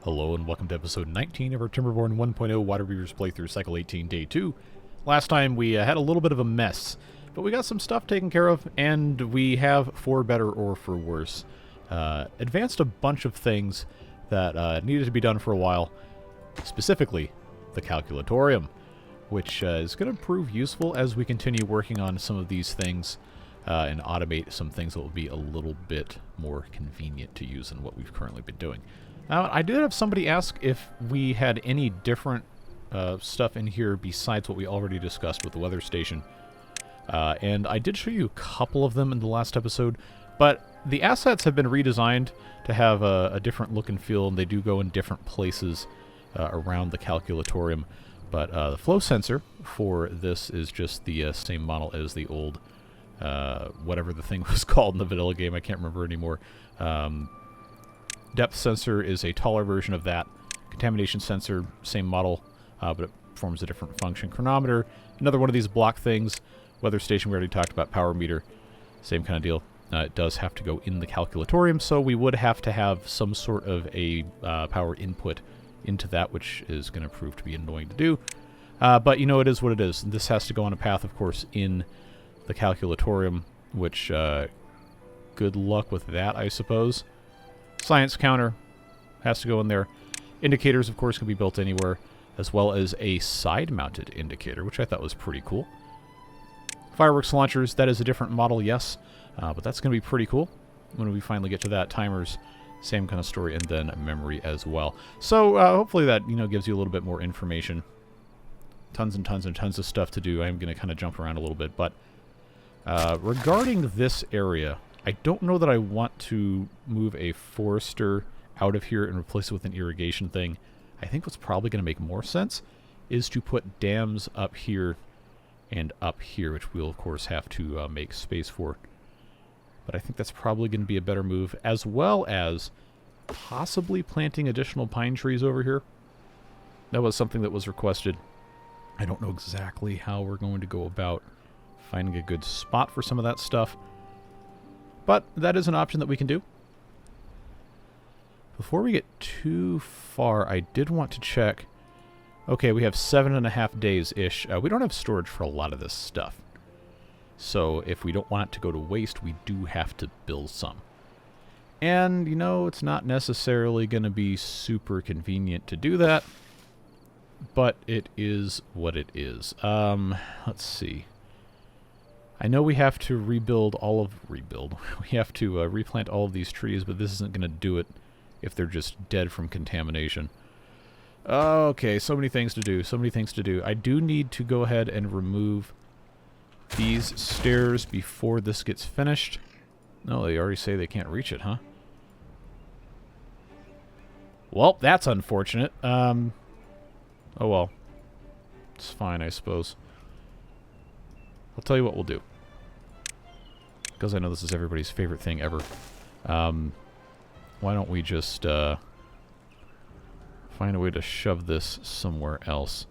Hello and welcome to episode 19 of our Timberborn 1.0 Waterbeavers playthrough, Cycle 18, Day 2. Last time we had a little bit of a mess, but we got some stuff taken care of, and we have, for better or for worse, advanced a bunch of things that needed to be done for a while, specifically the calculatorium, which is going to prove useful as we continue working on some of these things and automate some things that will be a little bit more convenient to use than what we've currently been doing. Now, I did have somebody ask if we had any different stuff in here besides what we already discussed with the weather station. And I did show you a couple of them in the last episode, but the assets have been redesigned to have a different look and feel, and they do go in different places around the calculatorium. But the flow sensor for this is just the same model as the old, whatever the thing was called in the vanilla game, I can't remember anymore. Depth sensor is a taller version of that. Contamination sensor, same model, but it performs a different function. Chronometer, another one of these block things. Weather station, we already talked about. Power meter, same kind of deal. It does have to go in the calculatorium, so we would have to have some sort of a power input into that, which is going to prove to be annoying to do. But, you know, it is what it is. This has to go on a path, of course, in the calculatorium, which, good luck with that, I suppose. Science counter has to go in there. Indicators, of course, can be built anywhere, as well as a side-mounted indicator, which I thought was pretty cool. Fireworks launchers, that is a different model, yes, but that's going to be pretty cool when we finally get to that. Timers, same kind of story, and then memory as well. So hopefully that, you know, gives you a little bit more information. Tons and tons and tons of stuff to do. I'm going to kind of jump around a little bit, but regarding this area, I don't know that I want to move a forester out of here and replace it with an irrigation thing. I think what's probably going to make more sense is to put dams up here and up here, which we'll, of course, have to make space for. But I think that's probably going to be a better move, as well as possibly planting additional pine trees over here. That was something that was requested. I don't know exactly how we're going to go about finding a good spot for some of that stuff, but that is an option that we can do. Before we get too far, I did want to check. Okay, we have 7.5 days-ish. We don't have storage for a lot of this stuff. So if we don't want it to go to waste, we do have to build some. And, you know, it's not necessarily going to be super convenient to do that, but it is what it is. Let's see. I know we have to we have to replant all of these trees, but this isn't going to do it if they're just dead from contamination. Okay, so many things to do, so many things to do. I do need to go ahead and remove these stairs before this gets finished. No, they already say they can't reach it, huh? Well, that's unfortunate. Oh well. It's fine, I suppose. I'll tell you what we'll do, because I know this is everybody's favorite thing ever. Why don't we just find a way to shove this somewhere else?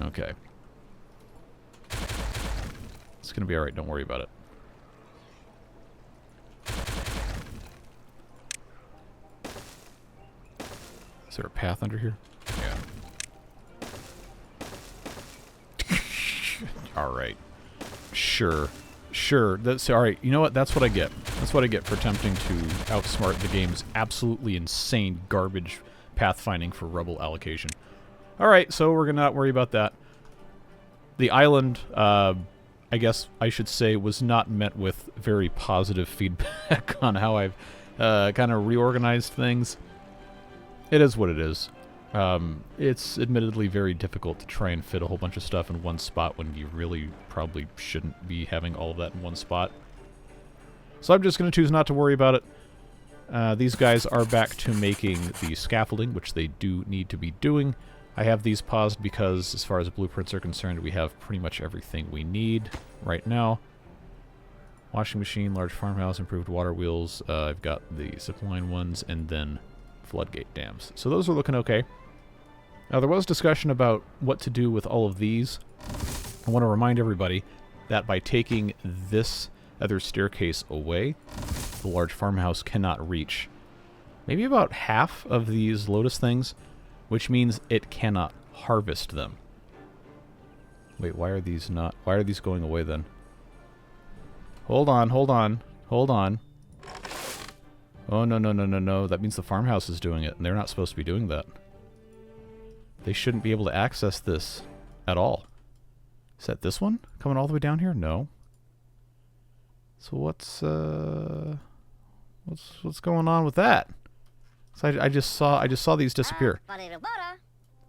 Okay. It's going to be alright, don't worry about it. Is there a path under here? Yeah. Alright. Sure. Sure. That's alright. You know what? That's what I get. That's what I get for attempting to outsmart the game's absolutely insane garbage pathfinding for rubble allocation. Alright, so we're gonna not worry about that. The island, I guess I should say, was not met with very positive feedback on how I've kind of reorganized things. It is what it is. It's admittedly very difficult to try and fit a whole bunch of stuff in one spot when you really probably shouldn't be having all of that in one spot. So I'm just going to choose not to worry about it. These guys are back to making the scaffolding, which they do need to be doing. I have these paused because, as far as blueprints are concerned, we have pretty much everything we need right now. Washing machine, large farmhouse, improved water wheels. I've got the zipline ones, and then floodgate dams. So those are looking okay. Now, there was discussion about what to do with all of these. I want to remind everybody that by taking this other staircase away, the large farmhouse cannot reach maybe about half of these lotus things, which means it cannot harvest them. Wait, why are these not... Why are these going away then? Hold on, hold on, hold on. Oh, no, no, no, no, no. That means the farmhouse is doing it, and they're not supposed to be doing that. They shouldn't be able to access this at all. Is that this one? Coming all the way down here? No. So what's going on with that? So I just saw these disappear.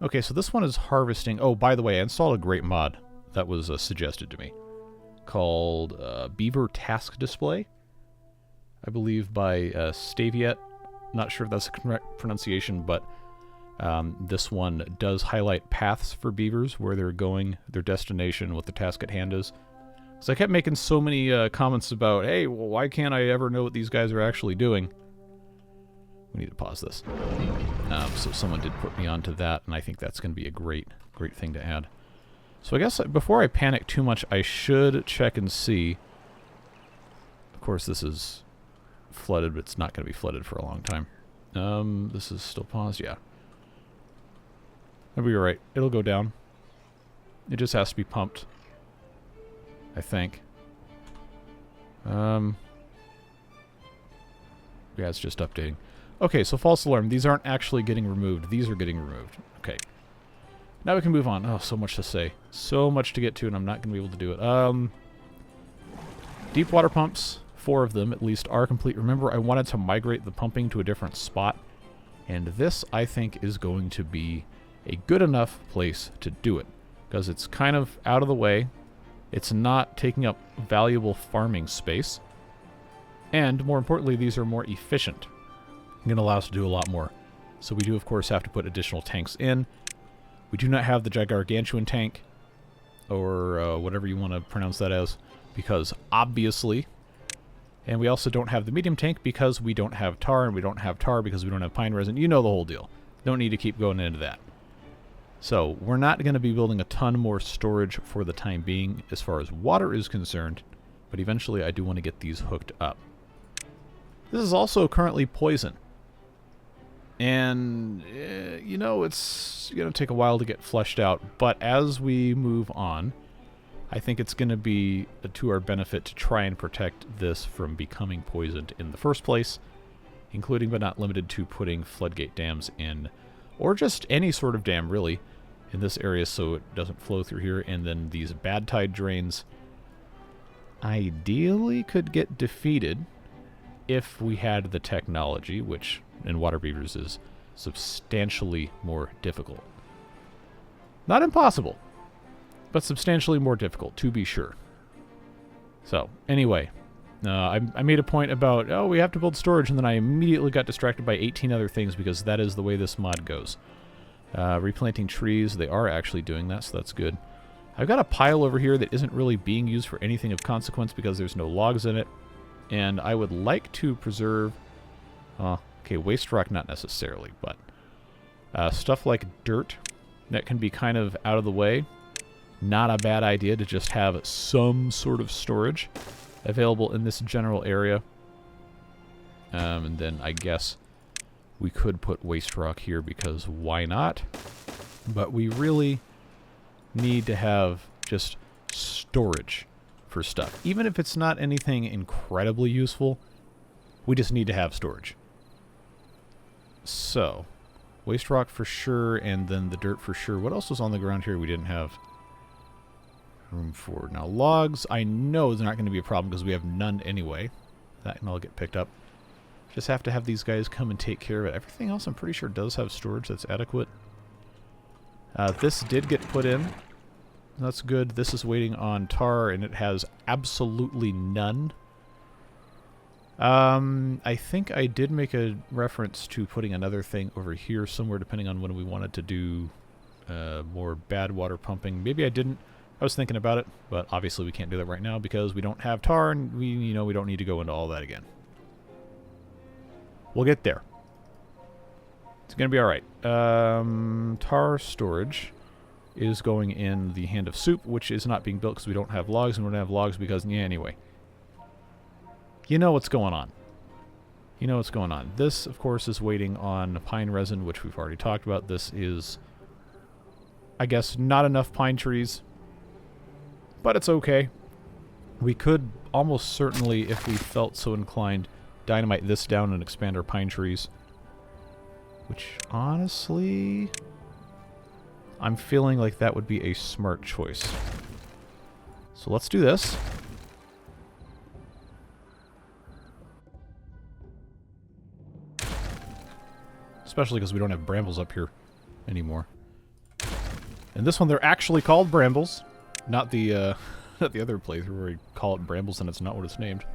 Okay, so this one is harvesting. Oh, by the way, I installed a great mod that was suggested to me called Beaver Task Display. I believe by Staviet. Not sure if that's the correct pronunciation, but this one does highlight paths for beavers, where they're going, their destination, what the task at hand is. So I kept making so many comments about, hey, well, why can't I ever know what these guys are actually doing? We need to pause this. So someone did put me onto that, and I think that's going to be a great thing to add. So I guess before I panic too much, I should check and see. Of course, this is flooded, but it's not going to be flooded for a long time. This is still paused, yeah. Maybe you're right. It'll go down. It just has to be pumped, I think. Yeah, it's just updating. Okay, so false alarm. These aren't actually getting removed. These are getting removed. Okay. Now we can move on. Oh, so much to say. So much to get to, and I'm not going to be able to do it. Deep water pumps, 4 of them at least, are complete. Remember, I wanted to migrate the pumping to a different spot, and this, I think, is going to be a good enough place to do it, because it's kind of out of the way. It's not taking up valuable farming space, and more importantly, these are more efficient. It's going to allow us to do a lot more. So we do, of course, have to put additional tanks in. We do not have the Gigargantuan tank, or whatever you want to pronounce that as, because obviously, and we also don't have the medium tank because we don't have tar, and we don't have tar because we don't have pine resin. You know the whole deal. Don't need to keep going into that. So we're not going to be building a ton more storage for the time being as far as water is concerned, but eventually I do want to get these hooked up. This is also currently poison. And, you know, it's going to take a while to get flushed out. But as we move on, I think it's going to be to our benefit to try and protect this from becoming poisoned in the first place, including but not limited to putting floodgate dams in, or just any sort of dam, really, in this area so it doesn't flow through here. And then these bad tide drains ideally could get defeated if we had the technology, which in water beavers is substantially more difficult. Not impossible, but substantially more difficult, to be sure. So, anyway, I made a point about, oh, we have to build storage, and then I immediately got distracted by 18 other things because that is the way this mod goes. Replanting trees, they are actually doing that, so that's good. I've got a pile over here that isn't really being used for anything of consequence because there's no logs in it, and I would like to preserve... okay, waste rock not necessarily, but stuff like dirt that can be kind of out of the way. Not a bad idea to just have some sort of storage available in this general area. And then I guess we could put waste rock here because why not? But we really need to have just storage for stuff. Even if it's not anything incredibly useful, we just need to have storage. So, waste rock for sure, and then the dirt for sure. What else was on the ground here we didn't have room for? Now, logs, I know is not going to be a problem because we have none anyway. That can all get picked up. Just have to have these guys come and take care of it. Everything else I'm pretty sure does have storage that's adequate. This did get put in. That's good. This is waiting on tar, and it has absolutely none. I think I did make a reference to putting another thing over here somewhere, depending on when we wanted to do more bad water pumping. Maybe I didn't. I was thinking about it, but obviously we can't do that right now because we don't have tar, and we don't need to go into all that again. We'll get there. It's going to be all right. Tar storage is going in the Hand of Soup, which is not being built because we don't have logs, and we don't have logs because, yeah, anyway. You know what's going on. you know what's going on. This, of course, is waiting on pine resin, which we've already talked about. This is, I guess, not enough pine trees, but it's okay. We could almost certainly, if we felt so inclined, dynamite this down and expand our pine trees. Which, honestly, I'm feeling like that would be a smart choice. So let's do this. Especially because we don't have brambles up here anymore. And this one, they're actually called brambles. Not the, not the other playthrough where we call it brambles and it's not what it's named.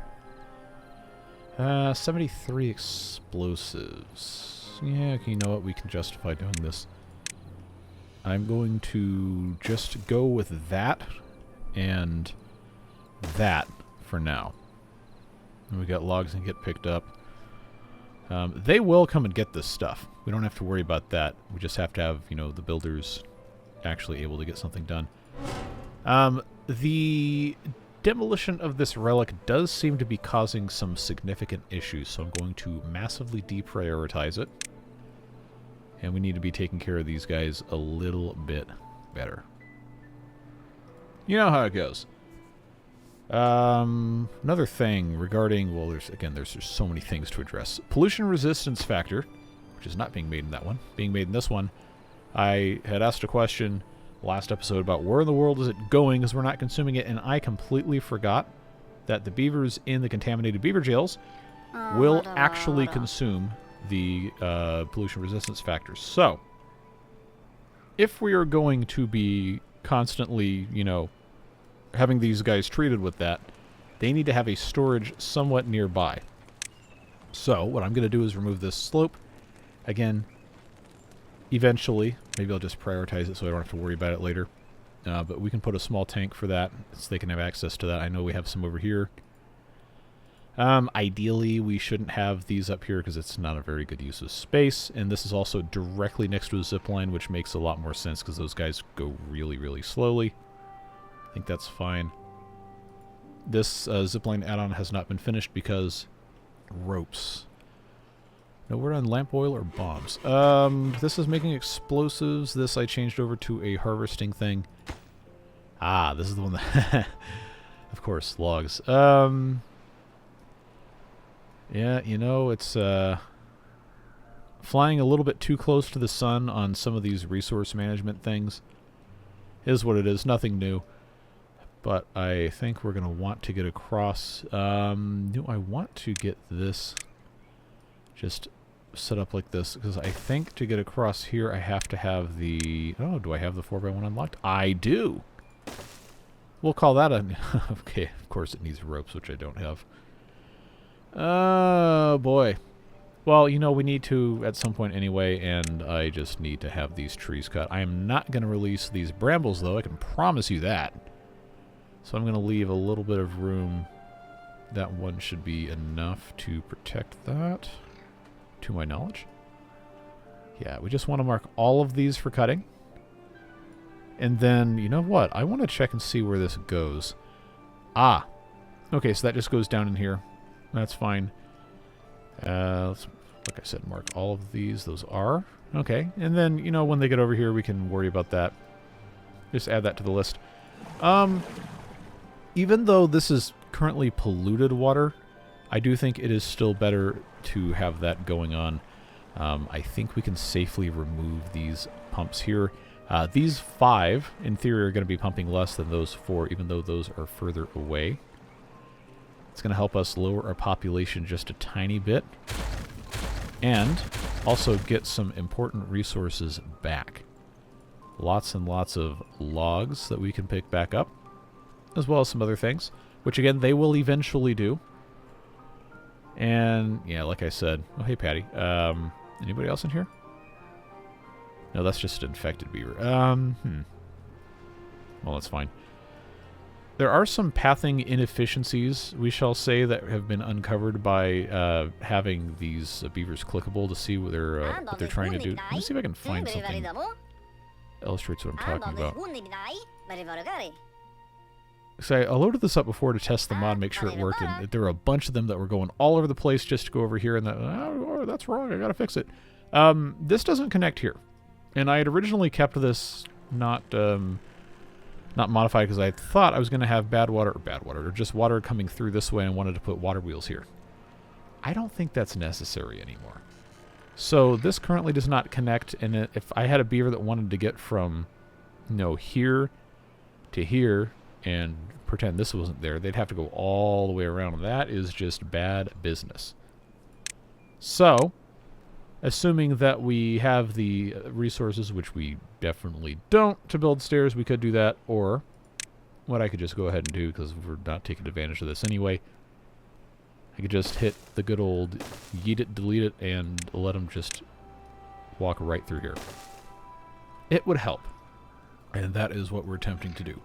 73 explosives. Yeah, you know what? We can justify doing this. I'm going to just go with that and that for now. And we got logs and get picked up. They will come and get this stuff. We don't have to worry about that. We just have to have, you know, the builders actually able to get something done. The demolition of this relic does seem to be causing some significant issues, so I'm going to massively deprioritize it. And we need to be taking care of these guys a little bit better. You know how it goes. Another thing regarding, well, there's just so many things to address. Pollution resistance factor, which is not being made in that one, being made in this one. I had asked a question last episode about where in the world is it going because we're not consuming it, and I completely forgot that the beavers in the contaminated beaver jails will actually consume the pollution resistance factors. So, if we are going to be constantly, you know, having these guys treated with that, they need to have a storage somewhat nearby. So, what I'm going to do is remove this slope. Again, eventually, maybe I'll just prioritize it so I don't have to worry about it later. But we can put a small tank for that, so they can have access to that. I know we have some over here. Ideally, we shouldn't have these up here because it's not a very good use of space. And this is also directly next to a zipline, which makes a lot more sense because those guys go really, really slowly. I think that's fine. This zipline add-on has not been finished because ropes. No word on lamp oil or bombs. This is making explosives. This I changed over to a harvesting thing. Ah, this is the one that... Of course, logs. Yeah, you know, it's flying a little bit too close to the sun on some of these resource management things is what it is. Nothing new. But I think we're going to want to get across. Do I want to get this just set up like this? Because I think to get across here, I have to have the... Oh, do I have the 4x1 unlocked? I do! We'll call that a... Okay, of course it needs ropes, which I don't have. Oh, boy. Well, you know, we need to at some point anyway, and I just need to have these trees cut. I am not going to release these brambles, though. I can promise you that. So I'm going to leave a little bit of room. That one should be enough to protect that, to my knowledge. Yeah, we just want to mark all of these for cutting. And then, you know what? I want to check and see where this goes. Ah. Okay, so that just goes down in here. That's fine. Let's, like I said, mark all of these. Those are. Okay. And then, you know, when they get over here, we can worry about that. Just add that to the list. Even though this is currently polluted water, I do think it is still better to have that going on. I think we can safely remove these pumps here. These 5, in theory, are going to be pumping less than those 4, even though those are further away. It's going to help us lower our population just a tiny bit. And also get some important resources back. Lots and lots of logs that we can pick back up. As well as some other things. Which, again, they will eventually do. And, yeah, like I said... Oh, hey, Patty. Anybody else in here? No, that's just an infected beaver. Well, that's fine. There are some pathing inefficiencies, we shall say, that have been uncovered by having these beavers clickable to see what they're trying to do. Let me see if I can find something that illustrates what I'm talking about. So I loaded this up before to test the mod, make sure it worked, and there were a bunch of them that were going all over the place just to go over here, and oh, that's wrong, I gotta fix it. This doesn't connect here. And I had originally kept this not modified because I thought I was going to have or just water coming through this way and wanted to put water wheels here. I don't think that's necessary anymore. So this currently does not connect, and if I had a beaver that wanted to get from, here to here and pretend this wasn't there, they'd have to go all the way around. That is just bad business. So, assuming that we have the resources, which we definitely don't, to build stairs, we could do that, or what I could just go ahead and do, because we're not taking advantage of this anyway, I could just hit the good old yeet it, delete it, and let them just walk right through here. It would help, and that is what we're attempting to do.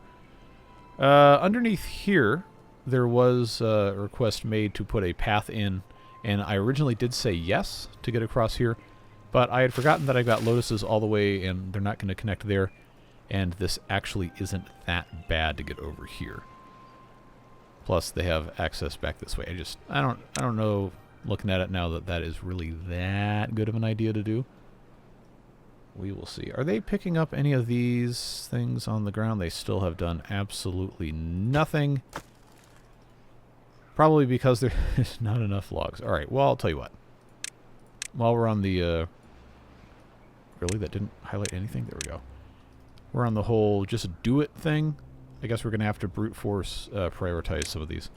Underneath here, there was a request made to put a path in, and I originally did say yes to get across here, but I had forgotten that I've got lotuses all the way, and they're not going to connect there, and this actually isn't that bad to get over here. Plus, they have access back this way. I don't know, looking at it now, that is really that good of an idea to do. We will see. Are they picking up any of these things on the ground? They still have done absolutely nothing. Probably because there's not enough logs. Alright, well, I'll tell you what. While we're on the... really? That didn't highlight anything? There we go. We're on the whole just do it thing. I guess we're going to have to brute force prioritize some of these.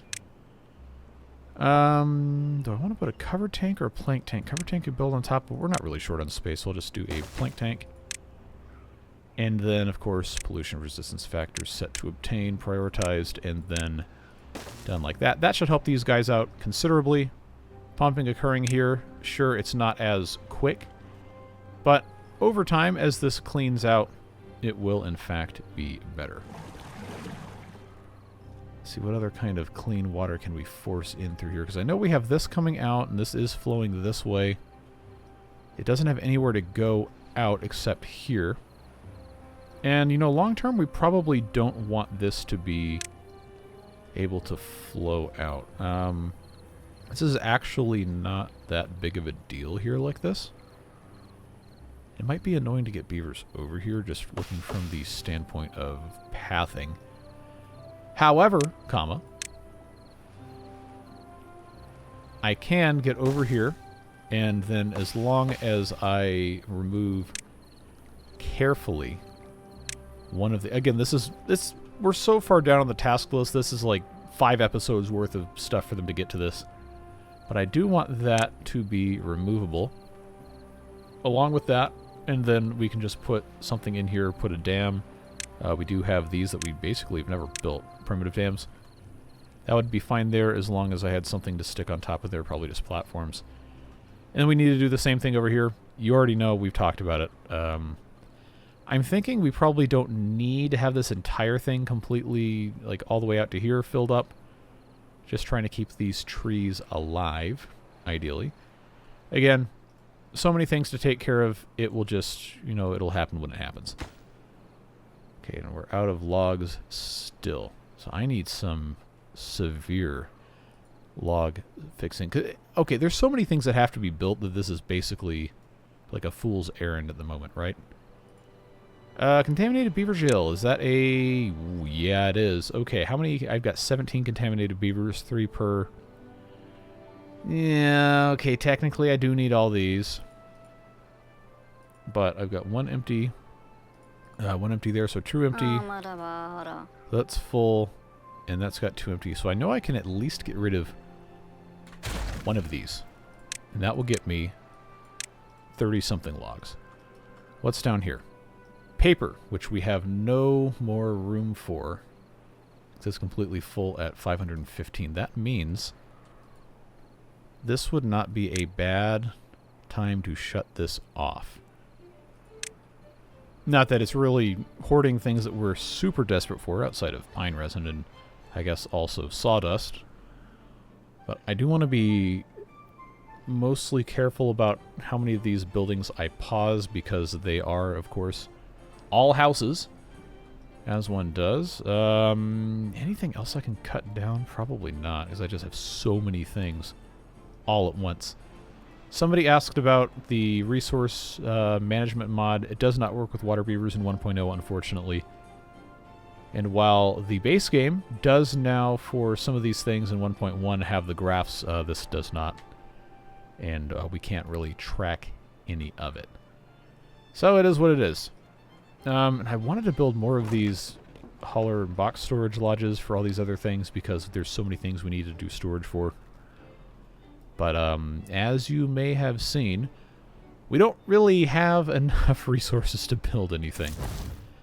Do I want to put a cover tank or a plank tank? Cover tank could build on top, but we're not really short on space, so I'll just do a plank tank. And then, of course, pollution resistance factors set to obtain, prioritized, and then done like that. That should help these guys out considerably. Pumping occurring here. Sure, it's not as quick, but over time, as this cleans out, it will, in fact, be better. See, what other kind of clean water can we force in through here? Because I know we have this coming out, and this is flowing this way. It doesn't have anywhere to go out except here. And, long term, we probably don't want this to be able to flow out. This is actually not that big of a deal here like this. It might be annoying to get beavers over here, just looking from the standpoint of pathing. However, I can get over here, and then as long as I remove carefully one of the... Again, we're so far down on the task list, this is like 5 episodes worth of stuff for them to get to this. But I do want that to be removable. Along with that, and then we can just put something in here, put a dam. We do have these that we basically have never built, primitive dams. That would be fine there as long as I had something to stick on top of there, probably just platforms. And we need to do the same thing over here. You already know, we've talked about it. I'm thinking we probably don't need to have this entire thing completely, like all the way out to here, filled up. Just trying to keep these trees alive, ideally. Again, so many things to take care of, it will just, it'll happen when it happens. Okay, and we're out of logs still. So I need some severe log fixing. Okay, there's so many things that have to be built that this is basically like a fool's errand at the moment, right? Contaminated beaver jail. Is that a... Yeah, it is. Okay, how many... I've got 17 contaminated beavers, 3 per... Yeah, okay, technically I do need all these. But I've got one empty there, so 2 empty. That's full, and that's got 2 empty. So I know I can at least get rid of one of these. And that will get me 30-something logs. What's down here? Paper, which we have no more room for. It's completely full at 515. That means this would not be a bad time to shut this off. Not that it's really hoarding things that we're super desperate for outside of pine resin and I guess also sawdust. But I do want to be mostly careful about how many of these buildings I pause because they are, of course, all houses. As one does. Anything else I can cut down? Probably not, because I just have so many things all at once. Somebody asked about the resource management mod. It does not work with Waterbeavers in 1.0, unfortunately. And while the base game does now, for some of these things in 1.1, have the graphs, this does not. And we can't really track any of it. So it is what it is. And I wanted to build more of these hauler and box storage lodges for all these other things because there's so many things we need to do storage for. But as you may have seen, we don't really have enough resources to build anything.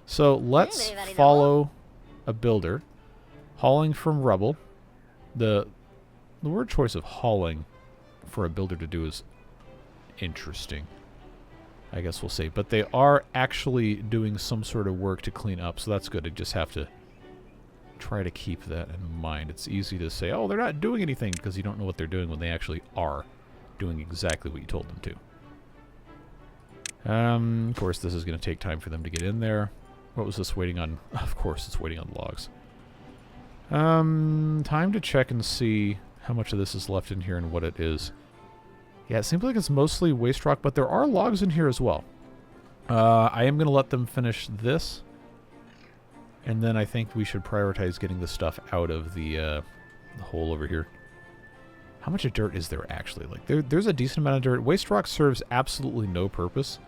So let's follow a builder. Hauling from rubble. The word choice of hauling for a builder to do is interesting, I guess we'll say. But they are actually doing some sort of work to clean up, so that's good. I just have to try to keep that in mind. It's easy to say, oh, they're not doing anything, because you don't know what they're doing when they actually are doing exactly what you told them to. Of course, this is going to take time for them to get in there. What was this waiting on? Of course, it's waiting on logs. Time to check and see how much of this is left in here and what it is. Yeah, it seems like it's mostly waste rock, but there are logs in here as well. I am going to let them finish this. And then I think we should prioritize getting the stuff out of the hole over here. How much of dirt is there actually? Like, there's a decent amount of dirt. Waste rock serves absolutely no purpose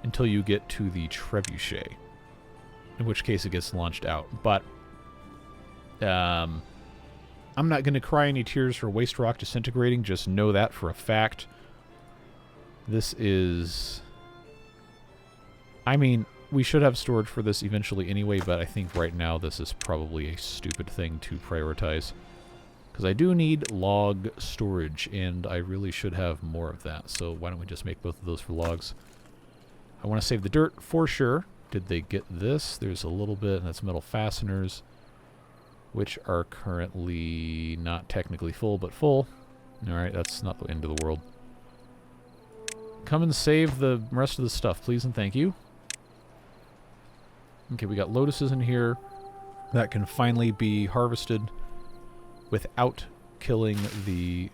until you get to the trebuchet, in which case it gets launched out. But I'm not going to cry any tears for waste rock disintegrating. Just know that for a fact. This is... I mean, we should have storage for this eventually anyway, but I think right now this is probably a stupid thing to prioritize. Because I do need log storage, and I really should have more of that. So why don't we just make both of those for logs? I want to save the dirt for sure. Did they get this? There's a little bit, and that's metal fasteners, which are currently not technically full, but full. Alright, that's not the end of the world. Come and save the rest of the stuff, please and thank you. Okay, we got lotuses in here that can finally be harvested without killing the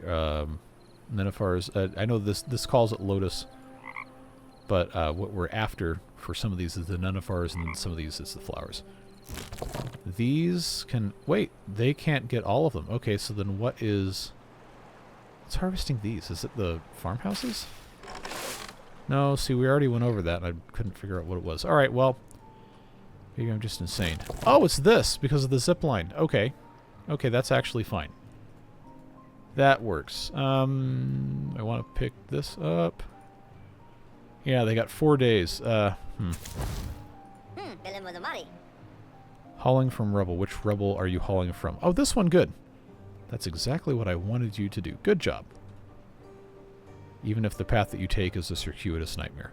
nenuphars. I know this calls it lotus, but what we're after for some of these is the nenuphars, and then some of these is the flowers. These can... Wait, they can't get all of them. Okay, so then what is... What's harvesting these? Is it the farmhouses? No, see, we already went over that, and I couldn't figure out what it was. Alright, well, maybe I'm just insane. Oh, it's this, because of the zip line. Okay. Okay, that's actually fine. That works. I want to pick this up. Yeah, they got 4 days. Hauling from rubble. Which rubble are you hauling from? Oh, this one, good. That's exactly what I wanted you to do. Good job. Even if the path that you take is a circuitous nightmare.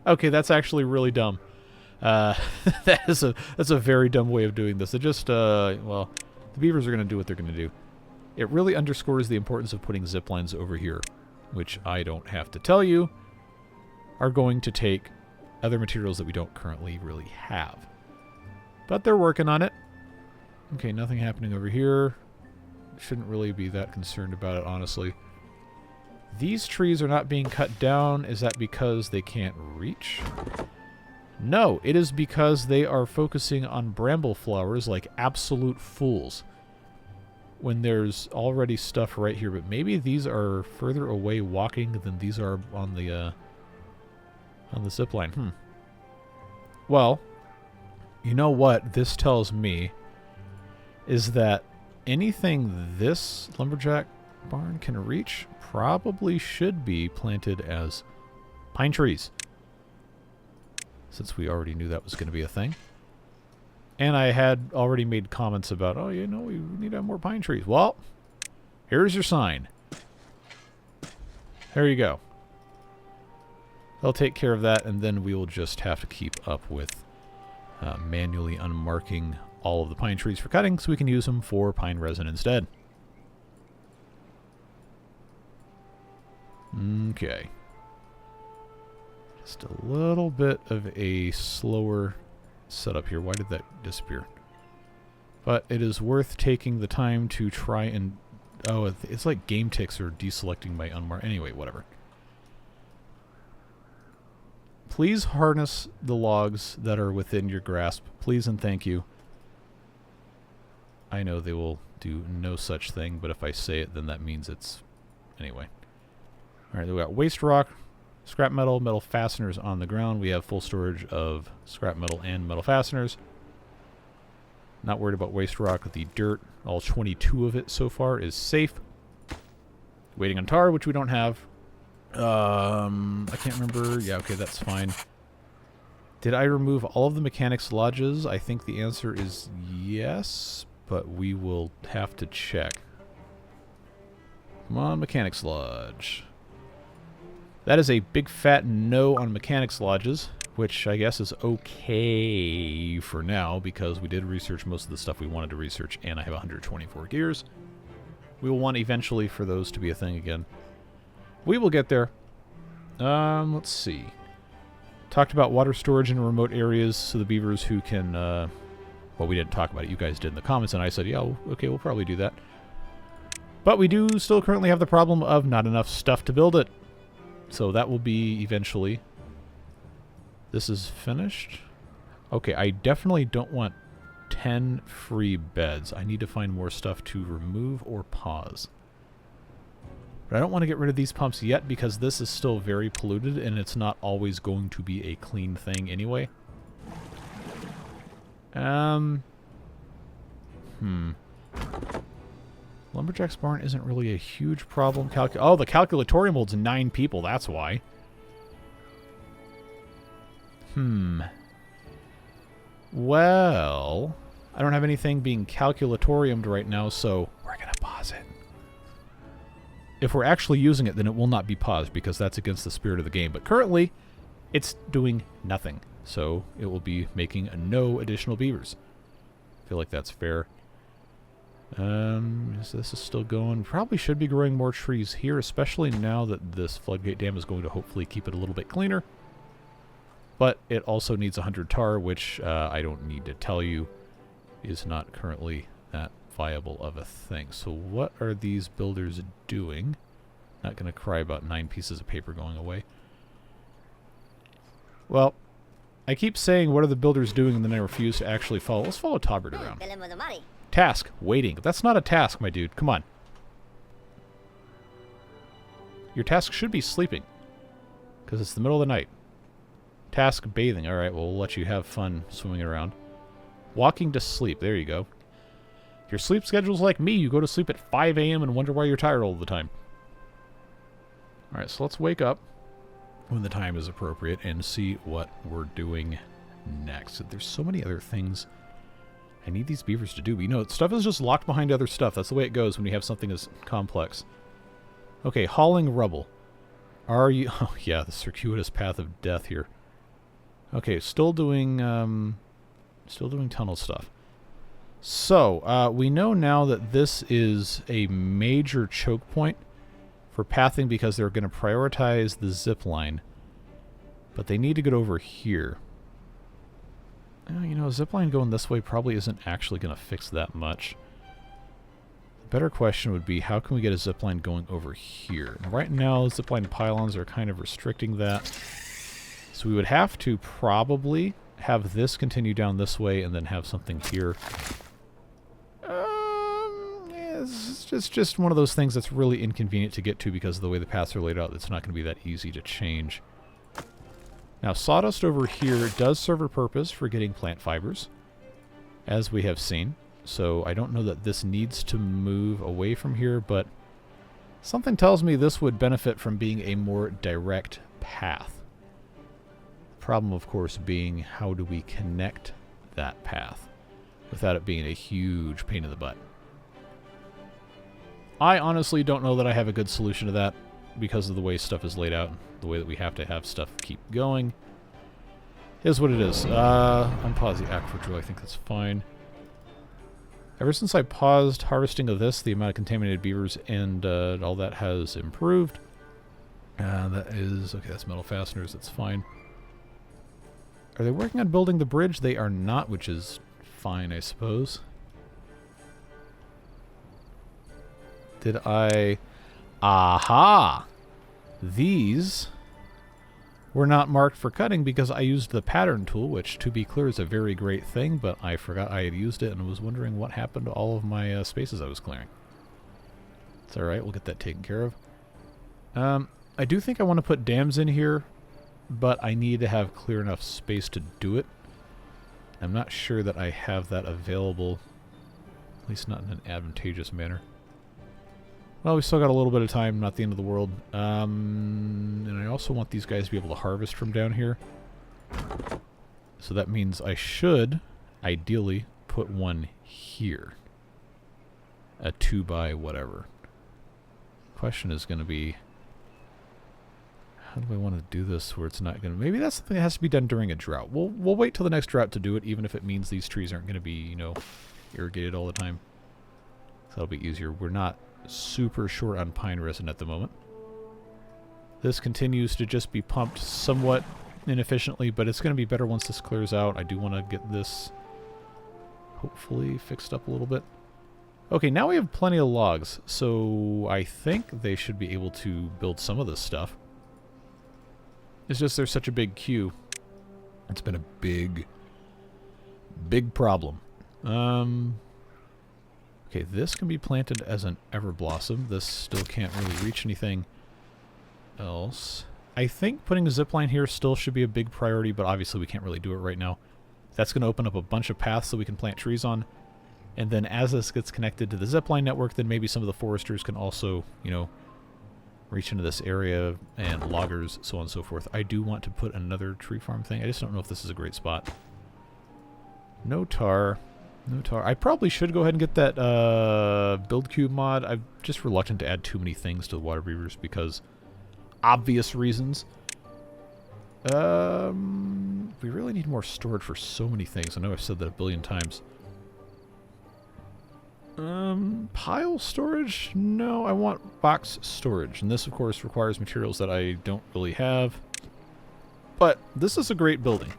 Okay, that's actually really dumb. That's a very dumb way of doing this. It just, well, the beavers are going to do what they're going to do. It really underscores the importance of putting zip lines over here, which I don't have to tell you are going to take other materials that we don't currently really have. But they're working on it. Okay, nothing happening over here. Shouldn't really be that concerned about it, honestly. These trees are not being cut down. Is that because they can't reach? No, it is because they are focusing on bramble flowers like absolute fools. When there's already stuff right here, but maybe these are further away walking than these are on the zip line. Well, you know what this tells me is that anything this lumberjack barn can reach probably should be planted as pine trees, since we already knew that was going to be a thing. And I had already made comments about, oh, you know, we need to have more pine trees. Well, here's your sign. There you go. They'll take care of that, and then we will just have to keep up with manually unmarking all of the pine trees for cutting, so we can use them for pine resin instead. Okay. Just a little bit of a slower setup here. Why did that disappear? But it is worth taking the time to try and... Oh, it's like game ticks or deselecting my unmarked... Anyway, whatever. Please harness the logs that are within your grasp. Please and thank you. I know they will do no such thing, but if I say it, then that means it's... Anyway. Alright, we got waste rock, scrap metal, metal fasteners on the ground. We have full storage of scrap metal and metal fasteners. Not worried about waste rock. The dirt, all 22 of it so far, is safe. Waiting on tar, which we don't have. I can't remember. Yeah, okay, that's fine. Did I remove all of the mechanics lodges? I think the answer is yes, but we will have to check. Come on, mechanics lodge. That is a big fat no on mechanics lodges, which I guess is okay for now because we did research most of the stuff we wanted to research, and I have 124 gears. We will want eventually for those to be a thing again. We will get there. Let's see. Talked about water storage in remote areas so the beavers who can... well, we didn't talk about it. You guys did in the comments, and I said, yeah, okay, we'll probably do that. But we do still currently have the problem of not enough stuff to build it. So that will be eventually. This is finished. Okay, I definitely don't want 10 free beds. I need to find more stuff to remove or pause. But I don't want to get rid of these pumps yet because this is still very polluted and it's not always going to be a clean thing anyway. Lumberjack's barn isn't really a huge problem. Oh, the calculatorium holds 9 people, that's why. Well, I don't have anything being calculatoriumed right now, so we're going to pause it. If we're actually using it, then it will not be paused because that's against the spirit of the game. But currently, it's doing nothing. So it will be making no additional beavers. I feel like that's fair. So this is still going. Probably should be growing more trees here, especially now that this floodgate dam is going to hopefully keep it a little bit cleaner. But it also needs 100 tar, which I don't need to tell you is not currently that viable of a thing. So what are these builders doing? Not going to cry about 9 pieces of paper going away. Well, I keep saying what are the builders doing and then I refuse to actually follow. Let's follow Taubert around. Task, waiting. That's not a task, my dude. Come on. Your task should be sleeping. Because it's the middle of the night. Task, bathing. Alright, well, we'll let you have fun swimming around. Walking to sleep. There you go. Your sleep schedule's like me. You go to sleep at 5 a.m. and wonder why you're tired all the time. Alright, so let's wake up when the time is appropriate and see what we're doing next. There's so many other things I need these beavers to do. But, you know, stuff is just locked behind other stuff. That's the way it goes when you have something as complex. Okay, hauling rubble. Are you... Oh, yeah, the circuitous path of death here. Okay, still doing tunnel stuff. So, we know now that this is a major choke point for pathing because they're going to prioritize the zip line. But they need to get over here. You know, a zip line going this way probably isn't actually going to fix that much. The better question would be, how can we get a zip line going over here? And right now, zip line pylons are kind of restricting that. So we would have to probably have this continue down this way and then have something here. It's just one of those things that's really inconvenient to get to because of the way the paths are laid out. It's not going to be that easy to change. Now, sawdust over here does serve a purpose for getting plant fibers, as we have seen. So I don't know that this needs to move away from here, but something tells me this would benefit from being a more direct path. The problem, of course, being how do we connect that path without it being a huge pain in the butt. I honestly don't know that I have a good solution to that because of the way stuff is laid out, the way that we have to have stuff keep going. Is what it is. Unpause the aquifer drill. I think that's fine. Ever since I paused harvesting of this, the amount of contaminated beavers and all that has improved. That is... Okay, that's metal fasteners. That's fine. Are they working on building the bridge? They are not, which is fine, I suppose. Did I... Aha! These were not marked for cutting because I used the pattern tool, which, to be clear, is a very great thing, but I forgot I had used it and was wondering what happened to all of my spaces I was clearing. It's alright, we'll get that taken care of. I do think I want to put dams in here, but I need to have clear enough space to do it. I'm not sure that I have that available, at least not in an advantageous manner. Well, we still got a little bit of time, not the end of the world. And I also want these guys to be able to harvest from down here. So that means I should, ideally, put one here. A 2x whatever. Question is going to be, how do I want to do this where it's not going to... Maybe that's something that has to be done during a drought. We'll wait till the next drought to do it, even if it means these trees aren't going to be, you know, irrigated all the time. So that'll be easier. We're not super short on pine resin at the moment. This continues to just be pumped somewhat inefficiently, but it's going to be better once this clears out. I do want to get this hopefully fixed up a little bit. Okay, now we have plenty of logs, so I think they should be able to build some of this stuff. It's just there's such a big queue. It's been a big problem. Okay, this can be planted as an everblossom. This still can't really reach anything else. I think putting a zipline here still should be a big priority, but obviously we can't really do it right now. That's going to open up a bunch of paths so we can plant trees on. And then as this gets connected to the zipline network, then maybe some of the foresters can also, you know, reach into this area, and loggers, so on and so forth. I do want to put another tree farm thing. I just don't know if this is a great spot. No tar. No tar. I probably should go ahead and get that build cube mod. I'm just reluctant to add too many things to the water beavers because obvious reasons. We really need more storage for so many things. I know I've said that a billion times. Pile storage? No, I want box storage. And this, of course, requires materials that I don't really have. But this is a great building.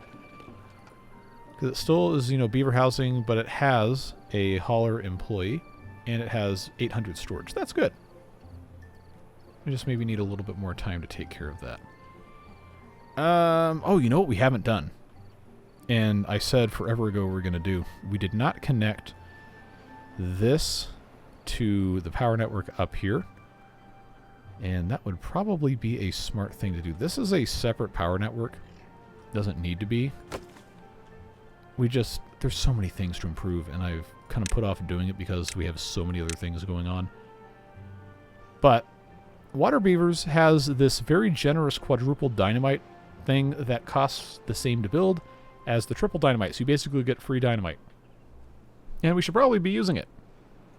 Because it still is, you know, beaver housing, but it has a hauler employee. And it has 800 storage. That's good. I just maybe need a little bit more time to take care of that. Oh, you know what we haven't done? And I said forever ago we were going to do. We did not connect this to the power network up here, and that would probably be a smart thing to do. This is a separate power network. Doesn't need to be. There's so many things to improve, and I've kind of put off doing it because we have so many other things going on. But Water Beavers has this very generous quadruple dynamite thing that costs the same to build as the triple dynamite, so you basically get free dynamite. And we should probably be using it.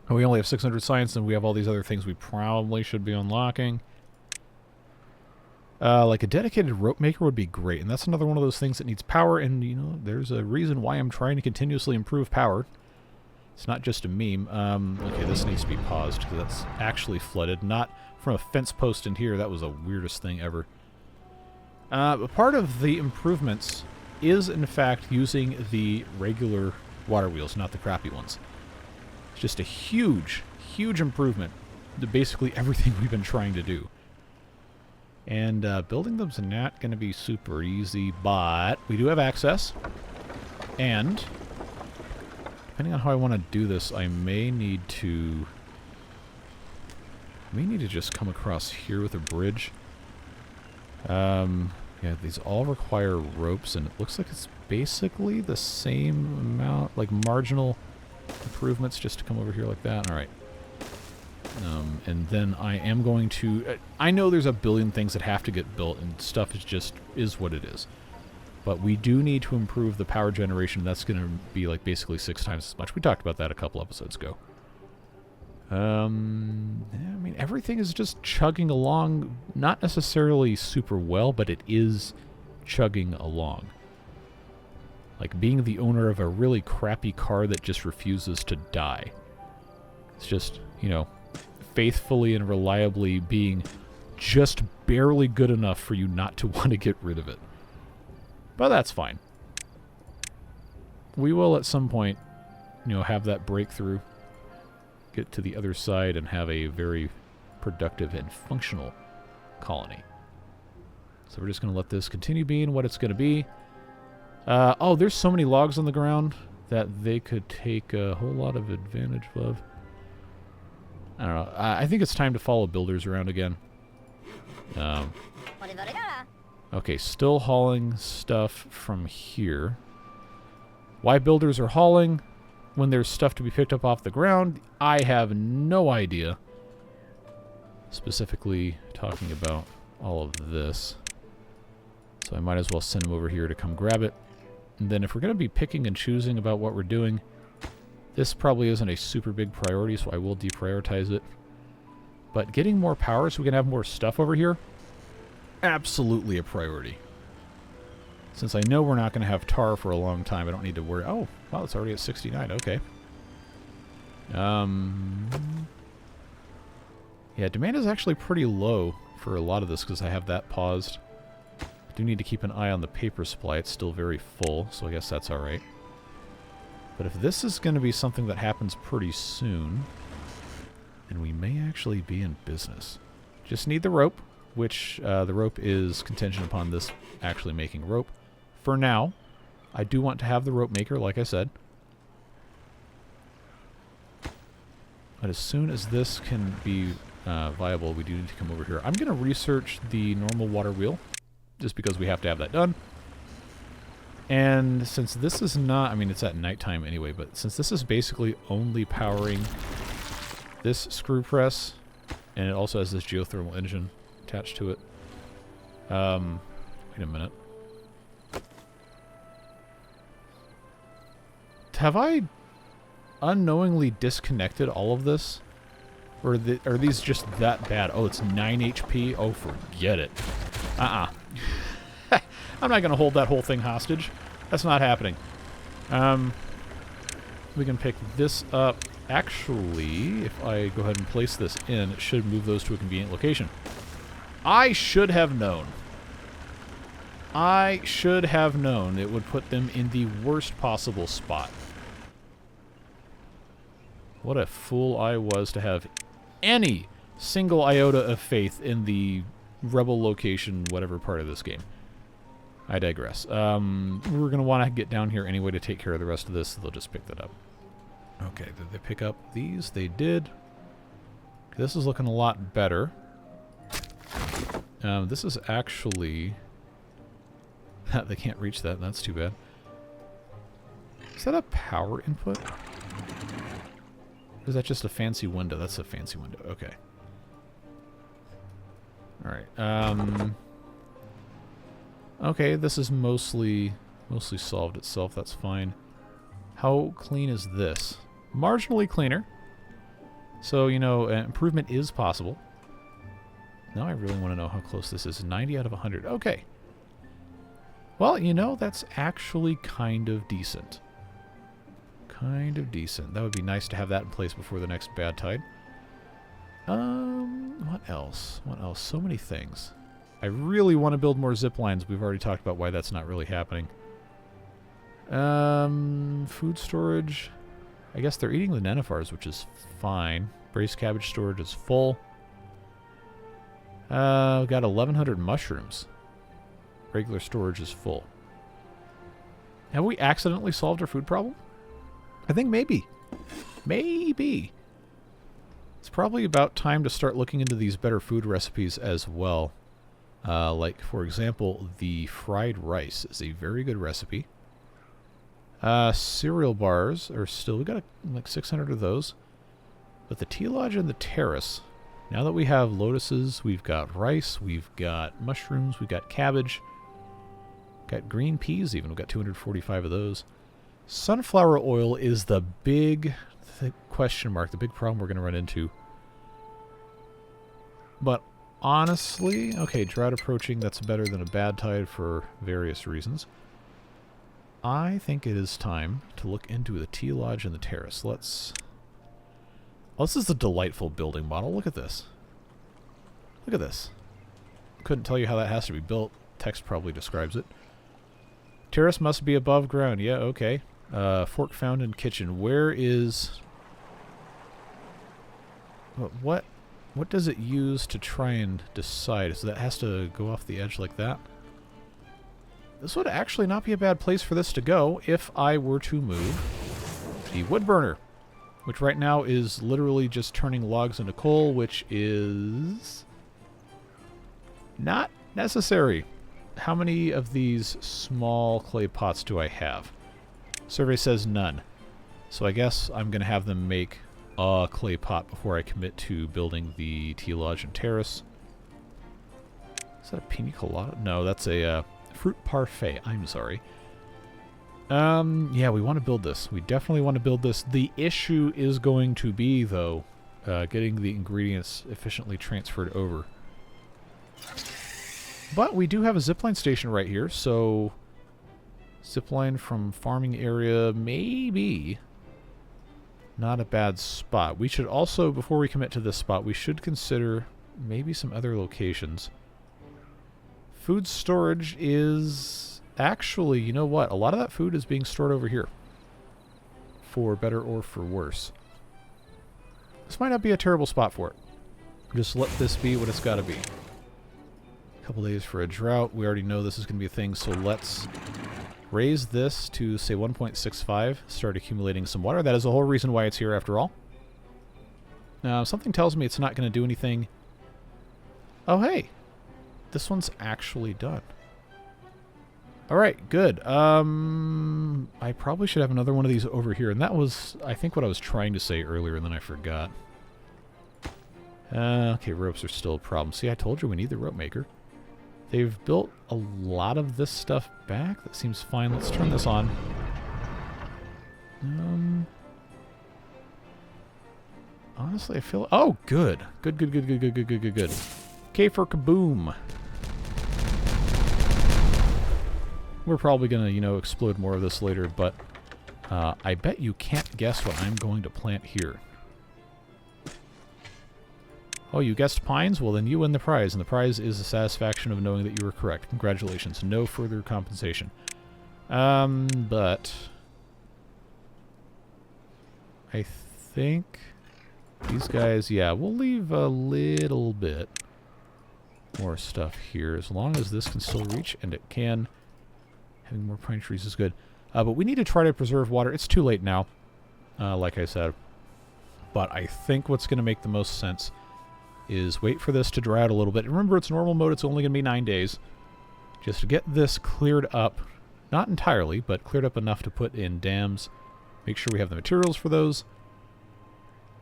We only have 600 science, and we have all these other things we probably should be unlocking. Like a dedicated rope maker would be great, and that's another one of those things that needs power, and, you know, there's a reason why I'm trying to continuously improve power. It's not just a meme. Okay, this needs to be paused, because that's actually flooded, not from a fence post in here. That was the weirdest thing ever. But part of the improvements is, in fact, using the regular water wheels, not the crappy ones. It's just a huge, huge improvement to basically everything we've been trying to do. And building them's not going to be super easy, but we do have access. And depending on how I want to do this, I may need to just come across here with a bridge. Yeah, these all require ropes, and it looks like it's basically the same amount, like marginal improvements just to come over here like that. All right. And then I am going to... I know there's a billion things that have to get built, and stuff is what it is. But we do need to improve the power generation. That's going to be like basically 6 times as much. We talked about that a couple episodes ago. I mean, everything is just chugging along, not necessarily super well, but it is chugging along. Like being the owner of a really crappy car that just refuses to die. It's just, you know, faithfully and reliably being just barely good enough for you not to want to get rid of it. But that's fine. We will at some point, you know, have that breakthrough, get to the other side, and have a very productive and functional colony. So we're just going to let this continue being what it's going to be. Oh, there's so many logs on the ground that they could take a whole lot of advantage of. I don't know. I think it's time to follow builders around again. Okay, still hauling stuff from here. Why builders are hauling when there's stuff to be picked up off the ground, I have no idea. Specifically talking about all of this. So I might as well send them over here to come grab it. And then if we're going to be picking and choosing about what we're doing, this probably isn't a super big priority, so I will deprioritize it. But getting more power so we can have more stuff over here, absolutely a priority. Since I know we're not going to have tar for a long time, I don't need to worry. Oh, wow, it's already at 69. Okay. Yeah, demand is actually pretty low for a lot of this because I have that paused. I do need to keep an eye on the paper supply. It's still very full, so I guess that's alright. But if this is going to be something that happens pretty soon, then we may actually be in business. Just need the rope, which the rope is contingent upon this actually making rope. For now, I do want to have the rope maker, like I said. But as soon as this can be viable, we do need to come over here. I'm going to research the normal water wheel, just because we have to have that done. And since this is not, I mean, it's at nighttime anyway, but since this is basically only powering this screw press, and it also has this geothermal engine attached to it. Wait a minute. Have I unknowingly disconnected all of this? Or are these just that bad? Oh, it's 9 HP? Oh, forget it. I'm not going to hold that whole thing hostage. That's not happening. We can pick this up. Actually, if I go ahead and place this in, it should move those to a convenient location. I should have known. I should have known it would put them in the worst possible spot. What a fool I was to have any single iota of faith in the rebel location, whatever part of this game. I digress. We're going to want to get down here anyway to take care of the rest of this, so they'll just pick that up. Okay, did they pick up these? They did. This is looking a lot better. This is actually... they can't reach that. That's too bad. Is that a power input? Or is that just a fancy window? That's a fancy window. Okay. Alright. Okay, this is mostly solved itself. That's fine. How clean is this? Marginally cleaner. So, you know, improvement is possible. Now I really want to know how close this is. 90 out of 100. Okay. Well, you know, that's actually kind of decent. Kind of decent. That would be nice to have that in place before the next bad tide. What else? What else? So many things. I really want to build more zip lines. We've already talked about why that's not really happening. Food storage. I guess they're eating the nenifars, which is fine. Braised cabbage storage is full. We've got 1,100 mushrooms. Regular storage is full. Have we accidentally solved our food problem? I think maybe. Maybe. It's probably about time to start looking into these better food recipes as well. Like, for example, the fried rice is a very good recipe. Cereal bars are still... we got like 600 of those. But the tea lodge and the terrace... now that we have lotuses, we've got rice, we've got mushrooms, we've got cabbage. Got green peas even. We've got 245 of those. Sunflower oil is the big question mark, the big problem we're going to run into. But honestly, okay, drought approaching, that's better than a bad tide for various reasons. I think it is time to look into the tea lodge and the terrace. Let's... oh, this is a delightful building model. Look at this. Look at this. couldn't tell you how that has to be built. Text probably describes it. Terrace must be above ground. Yeah, okay. Fork found in kitchen. Where is... What does it use to try and decide? So that has to go off the edge like that? This would actually not be a bad place for this to go if I were to move the wood burner, which right now is literally just turning logs into coal, which is not necessary. How many of these small clay pots do I have? Survey says none. So I guess I'm going to have them make a clay pot before I commit to building the tea lodge and terrace. Is that a pina colada? No, that's a fruit parfait. I'm sorry. Yeah, we want to build this. We definitely want to build this. The issue is going to be, though, getting the ingredients efficiently transferred over. But we do have a zipline station right here, so zipline from farming area, maybe not a bad spot. We should also, before we commit to this spot, we should consider maybe some other locations. Food storage is actually, you know what? A lot of that food is being stored over here, for better or for worse. This might not be a terrible spot for it. Just let this be what it's got to be. Couple days for a drought. We already know this is going to be a thing, so let's raise this to, say, 1.65. Start accumulating some water. That is the whole reason why it's here, after all. Now, something tells me it's not going to do anything. Oh, hey. This one's actually done. Alright, good. I probably should have another one of these over here, and that was, I think, what I was trying to say earlier, and then I forgot. Okay, ropes are still a problem. See, I told you we need the rope maker. They've built a lot of this stuff back. That seems fine. Let's turn this on. Honestly, I feel... Oh, good. Good. Okay, for kaboom. We're probably going to, you know, explode more of this later, but I bet you can't guess what I'm going to plant here. Oh, you guessed pines? Well, then you win the prize, and the prize is the satisfaction of knowing that you were correct. Congratulations. No further compensation. But I think these guys, yeah, we'll leave a little bit more stuff here, as long as this can still reach, and it can. Having more pine trees is good. But we need to try to preserve water. It's too late now, like I said. But I think what's going to make the most sense is wait for this to dry out a little bit. Remember, it's normal mode. It's only going to be 9 days. Just to get this cleared up, not entirely, but cleared up enough to put in dams. Make sure we have the materials for those.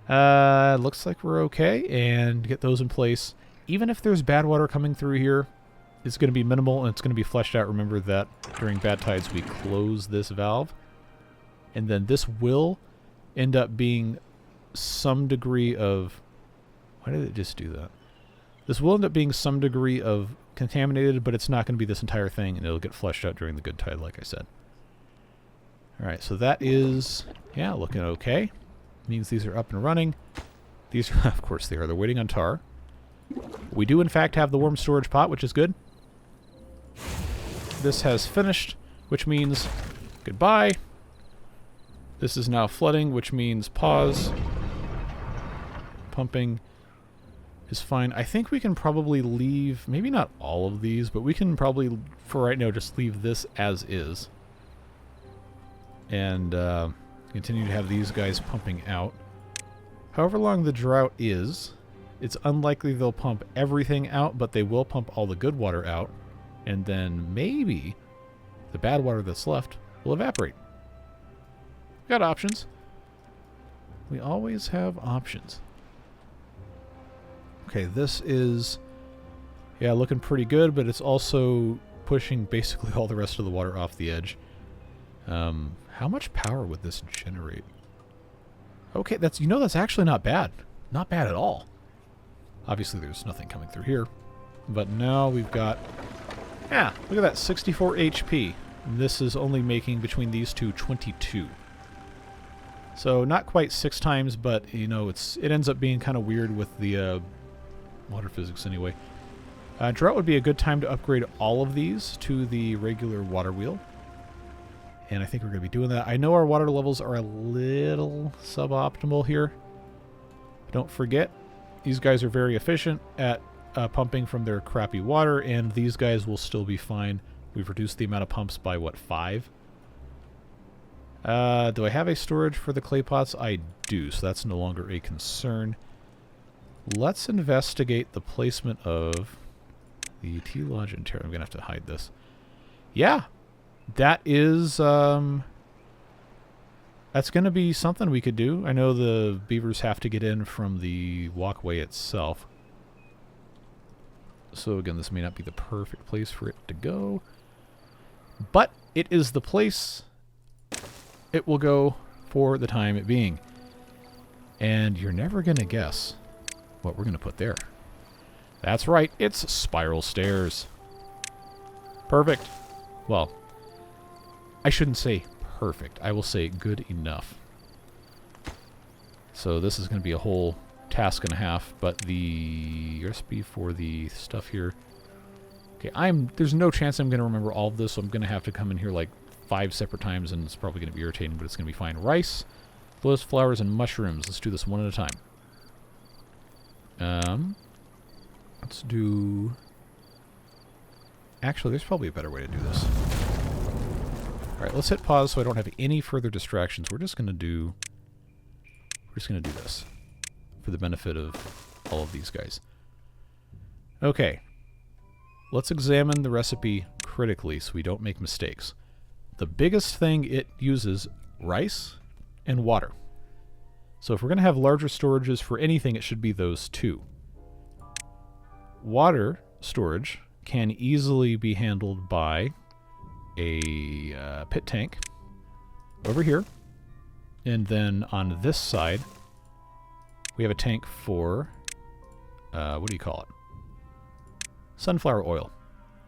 Looks like we're okay, and get those in place. Even if there's bad water coming through here, it's going to be minimal, and it's going to be fleshed out. Remember that during bad tides, we close this valve. And then this will end up being some degree of... Why did it just do that? This will end up being some degree of contaminated, but it's not going to be this entire thing, and it'll get fleshed out during the good tide, like I said. Alright, so that is, yeah, looking okay. Means these are up and running. These are, of course they are. They're waiting on tar. We do, in fact, have the warm storage pot, which is good. This has finished, which means goodbye. This is now flooding, which means pause. Pumping is fine. I think we can probably leave, maybe not all of these, but we can probably, for right now, just leave this as is. And continue to have these guys pumping out. However long the drought is, it's unlikely they'll pump everything out, but they will pump all the good water out. And then maybe the bad water that's left will evaporate. We've got options. We always have options. Okay, this is, yeah, looking pretty good, but it's also pushing basically all the rest of the water off the edge. How much power would this generate? Okay, that's, you know, that's actually not bad. Not bad at all. Obviously, there's nothing coming through here. But now we've got, yeah, look at that, 64 HP. And this is only making, between these two, 22. So not quite 6 times, but, you know, it ends up being kind of weird with the water physics anyway. Drought would be a good time to upgrade all of these to the regular water wheel. And I think we're going to be doing that. I know our water levels are a little suboptimal here. Don't forget, these guys are very efficient at pumping from their crappy water, and these guys will still be fine. We've reduced the amount of pumps by, what, 5? Do I have a storage for the clay pots? I do, so that's no longer a concern. Let's investigate the placement of the T-Lodge interior. I'm going to have to hide this. Yeah, that is, that's going to be something we could do. I know the beavers have to get in from the walkway itself. So again, this may not be the perfect place for it to go. But it is the place it will go for the time being. And you're never going to guess what we're going to put there. That's right, it's spiral stairs. Perfect. Well, I shouldn't say perfect. I will say good enough. So this is going to be a whole task and a half, but the recipe for the stuff here... Okay, there's no chance I'm going to remember all of this, so I'm going to have to come in here like 5 separate times, and it's probably going to be irritating, but it's going to be fine. Rice, lotus flowers, and mushrooms. Let's do this one at a time. Let's do... Actually, there's probably a better way to do this. Alright, let's hit pause so I don't have any further distractions. We're just going to do this for the benefit of all of these guys. Okay. Let's examine the recipe critically so we don't make mistakes. The biggest thing it uses, rice and water. So if we're going to have larger storages for anything, it should be those two. Water storage can easily be handled by a pit tank over here. And then on this side, we have a tank for, what do you call it? Sunflower oil.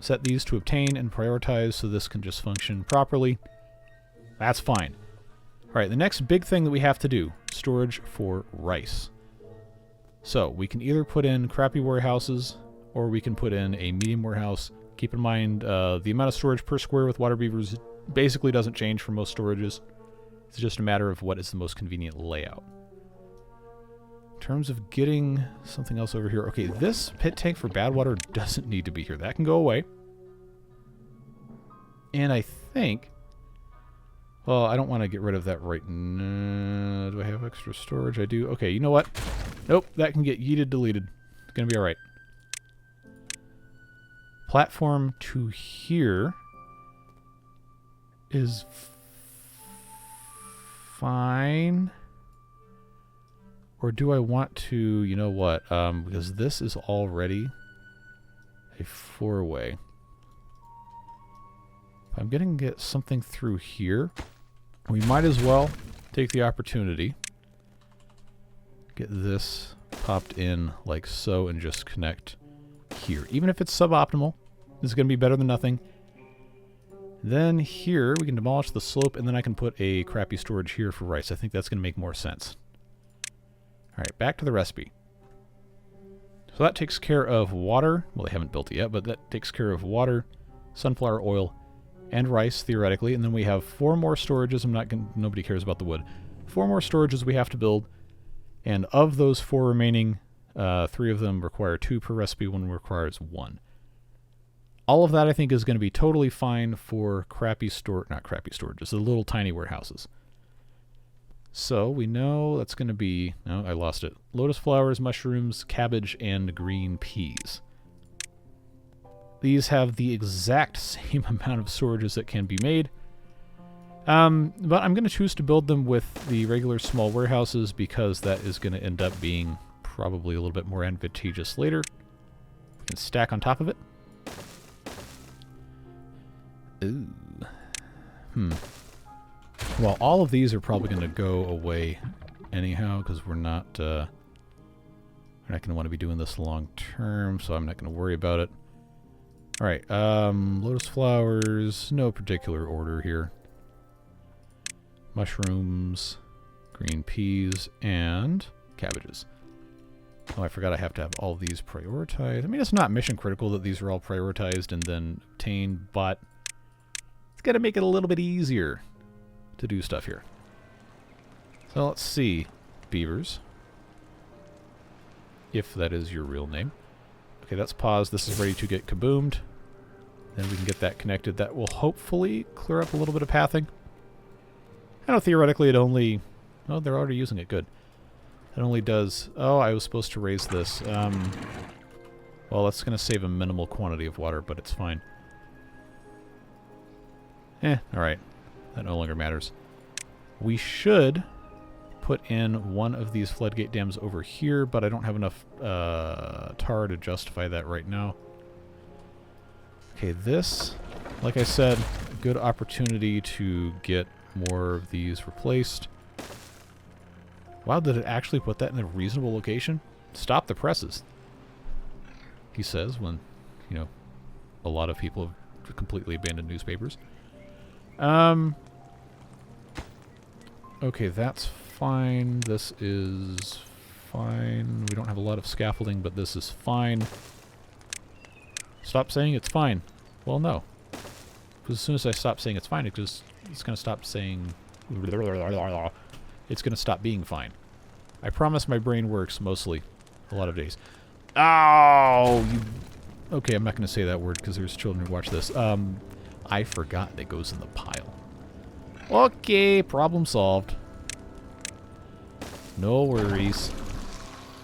Set these to obtain and prioritize so this can just function properly. That's fine. Alright, the next big thing that we have to do, storage for rice. So, we can either put in crappy warehouses, or we can put in a medium warehouse. Keep in mind, the amount of storage per square with water beavers basically doesn't change for most storages. It's just a matter of what is the most convenient layout. In terms of getting something else over here, okay, this pit tank for bad water doesn't need to be here. That can go away. And I think... Well, I don't want to get rid of that right now. Do I have extra storage? I do. Okay, you know what? Nope, that can get yeeted, deleted. It's going to be alright. Platform to here is fine. Or do I want to, you know what? Because this is already a 4-way. If I'm going to get something through here, we might as well take the opportunity. Get this popped in like so and just connect here. Even if it's suboptimal, this is going to be better than nothing. Then here, we can demolish the slope, and then I can put a crappy storage here for rice. I think that's going to make more sense. Alright, back to the recipe. So that takes care of water. Well, they haven't built it yet, but that takes care of water, sunflower oil, and rice, theoretically. And then we have 4 more storages. Nobody cares about the wood. 4 more storages we have to build. And of those 4 remaining, 3 of them require 2 per recipe, 1 requires 1. All of that, I think, is going to be totally fine for not crappy storages, the little tiny warehouses. So we know that's going to be, no, I lost it. Lotus flowers, mushrooms, cabbage, and green peas. These have the exact same amount of storages that can be made. But I'm going to choose to build them with the regular small warehouses because that is going to end up being probably a little bit more advantageous later. We can stack on top of it. Ooh. Well, all of these are probably going to go away anyhow because we're not going to want to be doing this long term, so I'm not going to worry about it. Alright, lotus flowers, no particular order here. Mushrooms, green peas, and cabbages. Oh, I forgot I have to have all these prioritized. I mean, it's not mission critical that these are all prioritized and then obtained, but it's going to make it a little bit easier to do stuff here. So let's see. Beavers. If that is your real name. Okay, that's paused. This is ready to get kaboomed. Then we can get that connected. That will hopefully clear up a little bit of pathing. I know theoretically it only... Oh, they're already using it. Good. It only does... Oh, I was supposed to raise this. Well, that's going to save a minimal quantity of water, but it's fine. Alright. That no longer matters. We should put in one of these floodgate dams over here, but I don't have enough tar to justify that right now. Okay, this, like I said, good opportunity to get more of these replaced. Wow, did it actually put that in a reasonable location? Stop the presses, he says when, you know, a lot of people have completely abandoned newspapers. Okay, that's fine. This is fine. We don't have a lot of scaffolding, but this is fine. Stop saying it's fine. Well, no. Because as soon as I stop saying it's fine, it's going to stop saying... It's going to stop being fine. I promise my brain works mostly a lot of days. Ow! Okay, I'm not going to say that word because there's children who watch this. I forgot that goes in the pile. Okay, problem solved. No worries.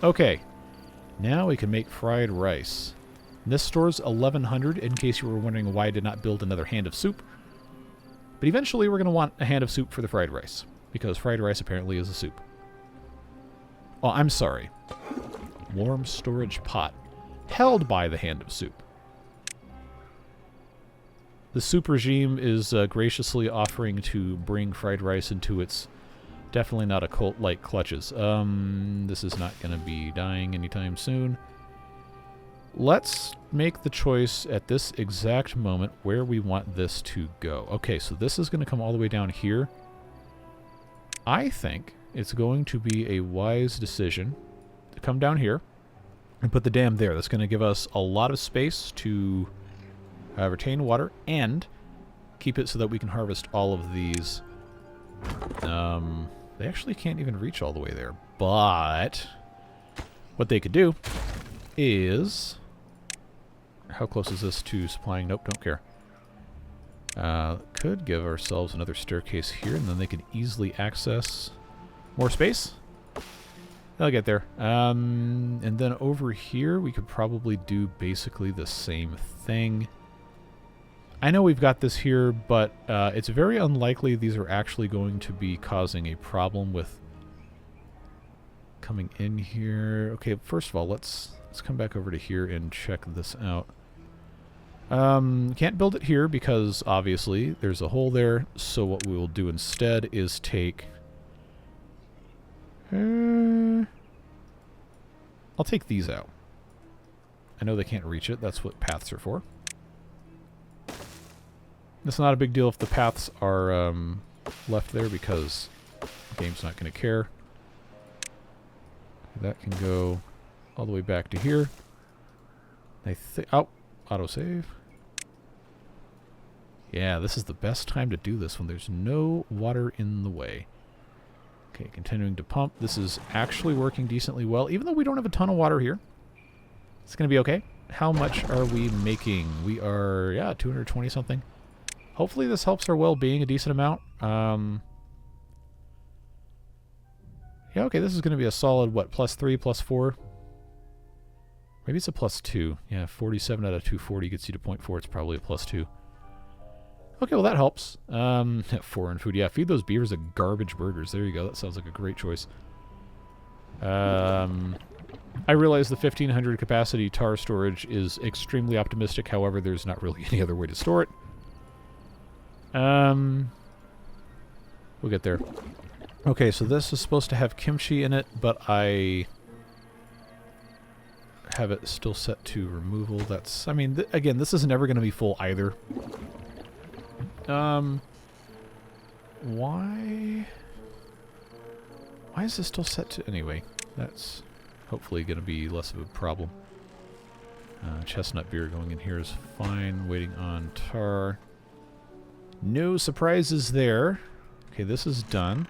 Okay. Now we can make fried rice. This stores 1100 in case you were wondering why I did not build another hand of soup. But eventually we're going to want a hand of soup for the fried rice. Because fried rice apparently is a soup. Oh, I'm sorry. Warm storage pot. Held by the hand of soup. The soup regime is graciously offering to bring fried rice into its definitely not a cult-like clutches. This is not going to be dying anytime soon. Let's make the choice at this exact moment where we want this to go. Okay, so this is going to come all the way down here. I think it's going to be a wise decision to come down here and put the dam there. That's going to give us a lot of space to retain water and keep it so that we can harvest all of these. They actually can't even reach all the way there, but what they could do is... How close is this to supplying? Nope, don't care. Could give ourselves another staircase here, and then they could easily access more space. They'll get there. And then over here, we could probably do basically the same thing. I know we've got this here, but it's very unlikely these are actually going to be causing a problem with coming in here. Okay, first of all, let's come back over to here and check this out. Can't build it here because obviously there's a hole there. So what we will do instead is take... I'll take these out. I know they can't reach it. That's what paths are for. It's not a big deal if the paths are left there because the game's not going to care. That can go all the way back to here. Oh, autosave. Yeah, this is the best time to do this when there's no water in the way. Okay, continuing to pump. This is actually working decently well, even though we don't have a ton of water here. It's going to be okay. How much are we making? We are, yeah, 220 something. Hopefully this helps our well-being a decent amount. Yeah, okay, this is going to be a solid, what, +3, +4? Maybe it's a +2. Yeah, 47 out of 240 gets you to 0.4. It's probably a +2. Okay, well that helps. Foreign food. Yeah, feed those beavers a garbage burgers. There you go. That sounds like a great choice. I realize the 1500 capacity tar storage is extremely optimistic. However, there's not really any other way to store it. We'll get there. Okay, so this is supposed to have kimchi in it, but I have it still set to removal. That's, I mean, again, this is never going to be full either. Why is this still set to... Anyway, that's... hopefully going to be less of a problem. Chestnut beer going in here is fine. Waiting on tar. No surprises there. Okay, this is done.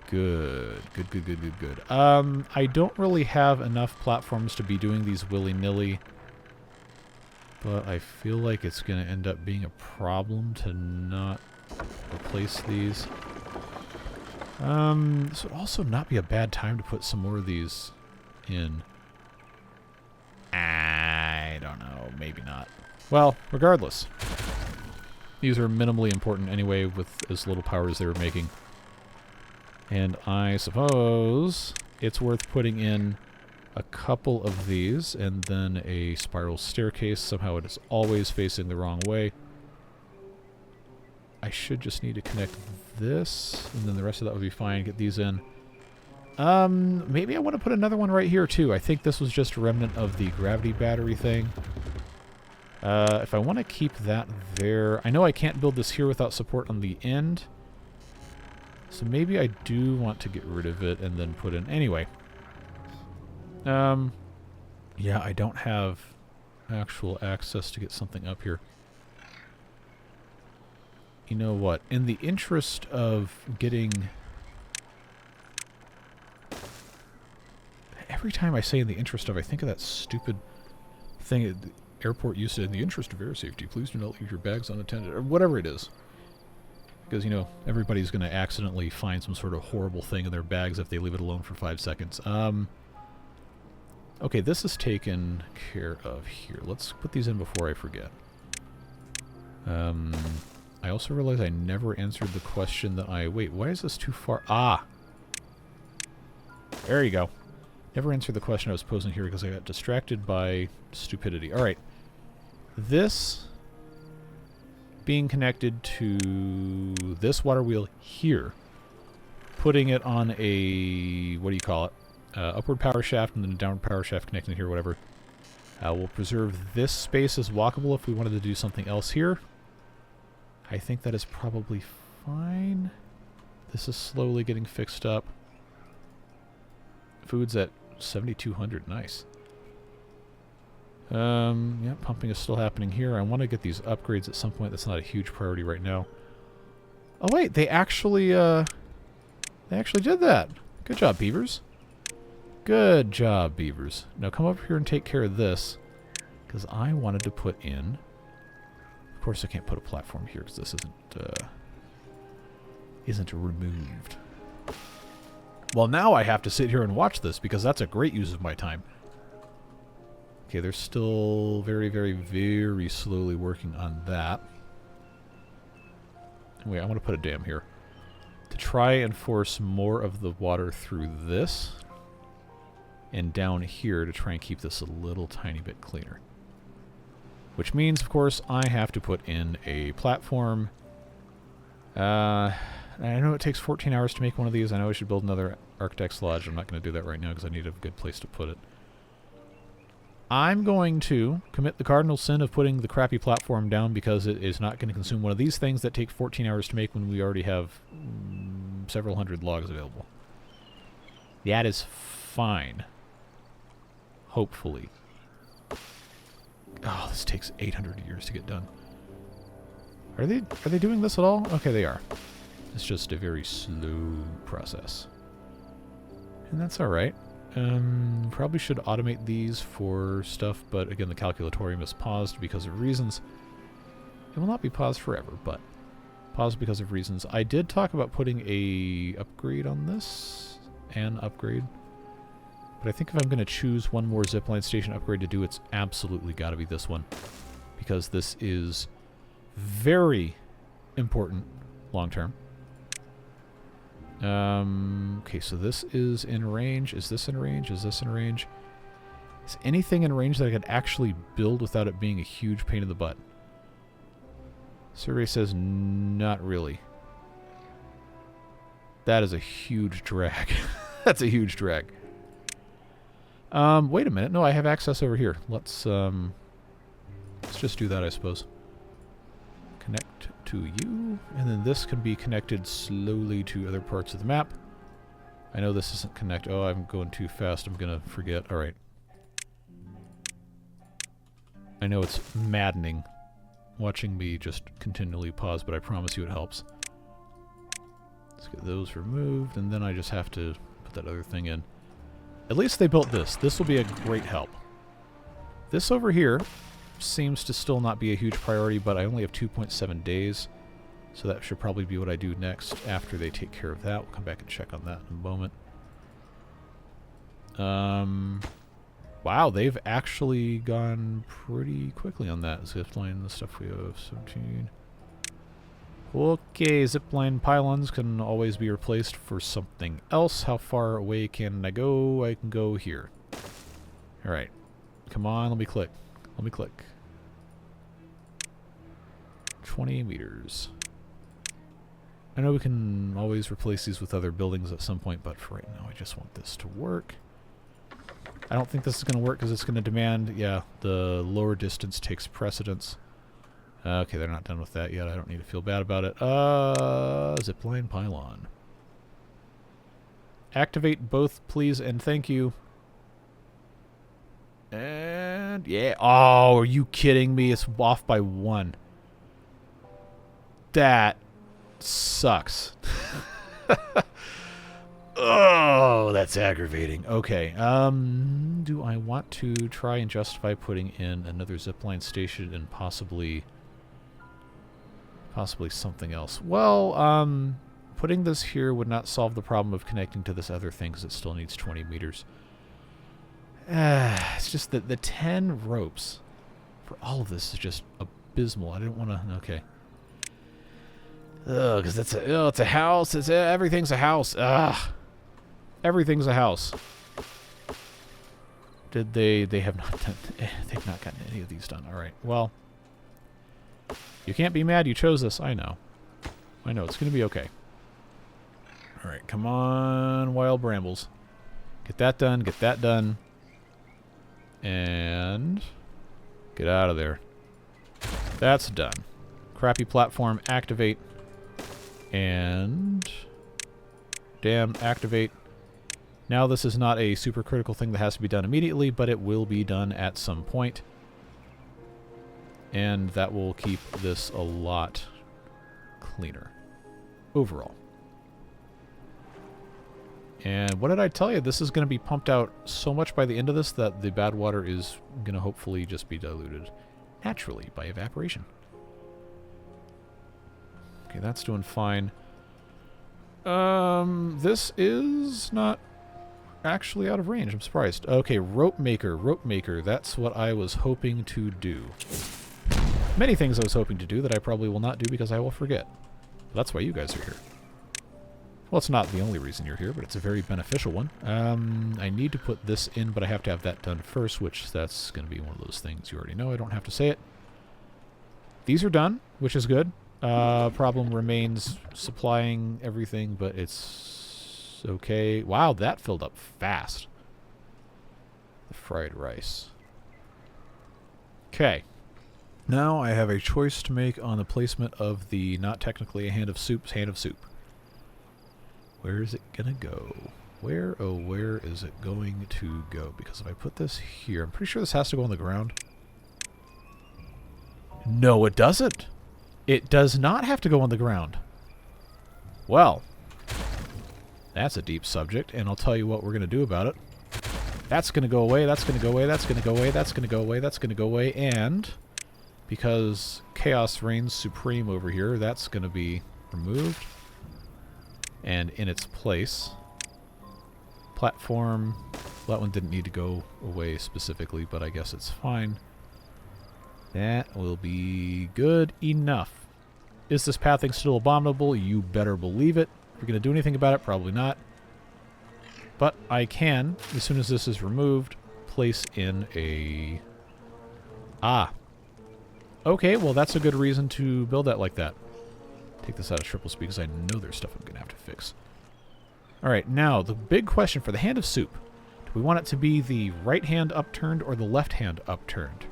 Good. Good. I don't really have enough platforms to be doing these willy-nilly. But I feel like it's going to end up being a problem to not replace these. This would also not be a bad time to put some more of these in. I don't know. Maybe not. Well, regardless. These are minimally important anyway with as little power as they were making. And I suppose it's worth putting in a couple of these and then a spiral staircase. Somehow it is always facing the wrong way. I should just need to connect this, and then the rest of that would be fine. Get these in. Maybe I want to put another one right here, too. I think this was just a remnant of the gravity battery thing. If I want to keep that there... I know I can't build this here without support on the end. So maybe I do want to get rid of it and then put in... Anyway. Yeah, I don't have actual access to get something up here. You know what? In the interest of getting... Every time I say in the interest of, I think of that stupid thing at the airport used to, in the interest of air safety, please do not leave your bags unattended, or whatever it is. Because, you know, everybody's going to accidentally find some sort of horrible thing in their bags if they leave it alone for 5 seconds. Okay, this is taken care of here. Let's put these in before I forget. I also realize I never answered the question that I... Wait, why is this too far? Ah! There you go. Never answered the question I was posing here because I got distracted by stupidity. Alright. This being connected to this water wheel here. Putting it on a... What do you call it? Upward power shaft and then a downward power shaft connecting here, whatever. We'll preserve this space as walkable if we wanted to do something else here. I think that is probably fine. This is slowly getting fixed up. Food's at 7,200. Nice. Yeah, pumping is still happening here. I want to get these upgrades at some point. That's not a huge priority right now. Oh wait, they actually did that. Good job, beavers. Good job, beavers. Now come over here and take care of this, because I wanted to put in... Of course I can't put a platform here because this isn't removed. Well, now I have to sit here and watch this because that's a great use of my time. Okay, they're still very, very, very slowly working on that. Wait, I want to put a dam here. To try and force more of the water through this and down here to try and keep this a little tiny bit cleaner. Which means, of course, I have to put in a platform. I know it takes 14 hours to make one of these. I know I should build another Architect's Lodge. I'm not going to do that right now because I need a good place to put it. I'm going to commit the cardinal sin of putting the crappy platform down because it is not going to consume one of these things that take 14 hours to make when we already have several hundred logs available. That is fine. Hopefully. Oh, this takes 800 years to get done. Are they doing this at all? Okay, they are. It's just a very slow process. And that's alright. Probably should automate these for stuff, but again, the calculatorium is paused because of reasons. It will not be paused forever, but paused because of reasons. I did talk about putting a upgrade on this. An upgrade. But I think if I'm going to choose one more zipline station upgrade to do, it's absolutely got to be this one. Because this is very important long-term. Okay, so this is in range. Is this in range? Is this in range? Is anything in range that I could actually build without it being a huge pain in the butt? Survey says not really. That is a huge drag. That's a huge drag. Wait a minute. No, I have access over here. Let's just do that, I suppose. Connect to you, and then this can be connected slowly to other parts of the map. I know this isn't connect. Oh, I'm going too fast. I'm going to forget. All right. I know it's maddening watching me just continually pause, but I promise you it helps. Let's get those removed, and then I just have to put that other thing in. At least they built this. This will be a great help. This over here seems to still not be a huge priority, but I only have 2.7 days, so that should probably be what I do next after they take care of that. We'll come back and check on that in a moment. Wow, they've actually gone pretty quickly on that. Zipline, the stuff we have, 17. Okay, zipline pylons can always be replaced for something else. How far away can I go? I can go here. Alright. Come on, let me click. Let me click. 20 meters. I know we can always replace these with other buildings at some point, but for right now I just want this to work. I don't think this is going to work because it's going to demand, yeah, the lower distance takes precedence. Okay, they're not done with that yet. I don't need to feel bad about it. Zipline pylon. Activate both, please, and thank you. And, yeah. Oh, are you kidding me? It's off by 1. That sucks. Oh, that's aggravating. Okay. Do I want to try and justify putting in another zipline station and possibly something else? Well, putting this here would not solve the problem of connecting to this other thing because it still needs 20 meters. It's just that the 10 ropes for all of this is just abysmal. I didn't want to... Okay. Ugh, because it's a house. Everything's a house. Ugh. Everything's a house. Did they have not done... They've not gotten any of these done. Alright, well... You can't be mad you chose this. I know. I know, it's going to be okay. Alright, come on, wild brambles. Get that done, get that done. And... Get out of there. That's done. Crappy platform, activate. And... Damn, activate. Now this is not a super critical thing that has to be done immediately, but it will be done at some point. And that will keep this a lot cleaner overall. And what did I tell you? This is going to be pumped out so much by the end of this that the bad water is going to hopefully just be diluted naturally by evaporation. Okay, that's doing fine. This is not actually out of range. I'm surprised. Okay, rope maker. That's what I was hoping to do. Many things I was hoping to do that I probably will not do because I will forget. That's why you guys are here. Well, it's not the only reason you're here, but it's a very beneficial one. I need to put this in, but I have to have that done first, which that's going to be one of those things you already know. I don't have to say it. These are done, which is good. Problem remains supplying everything, but it's okay. Wow, that filled up fast. The fried rice. Okay. Now I have a choice to make on the placement of the not technically a hand of soup's hand of soup. Where is it gonna go? Where, oh, where is it going to go? Because if I put this here, I'm pretty sure this has to go on the ground. No, it doesn't. It does not have to go on the ground. Well, that's a deep subject, and I'll tell you what we're going to do about it. That's going to go away, that's going to go away, that's going to go away, that's going to go away, that's going to go away, and because chaos reigns supreme over here, that's going to be removed. And in its place, platform, well, that one didn't need to go away specifically, but I guess it's fine. That will be good enough. Is this pathing still abominable? You better believe it. If you're going to do anything about it, probably not. But I can, as soon as this is removed, place in a... Ah. Okay, well that's a good reason to build that like that. Take this out of triple speed because I know there's stuff I'm going to have to fix. Alright, now the big question for the hand of soup. Do we want it to be the right hand upturned or the left hand upturned?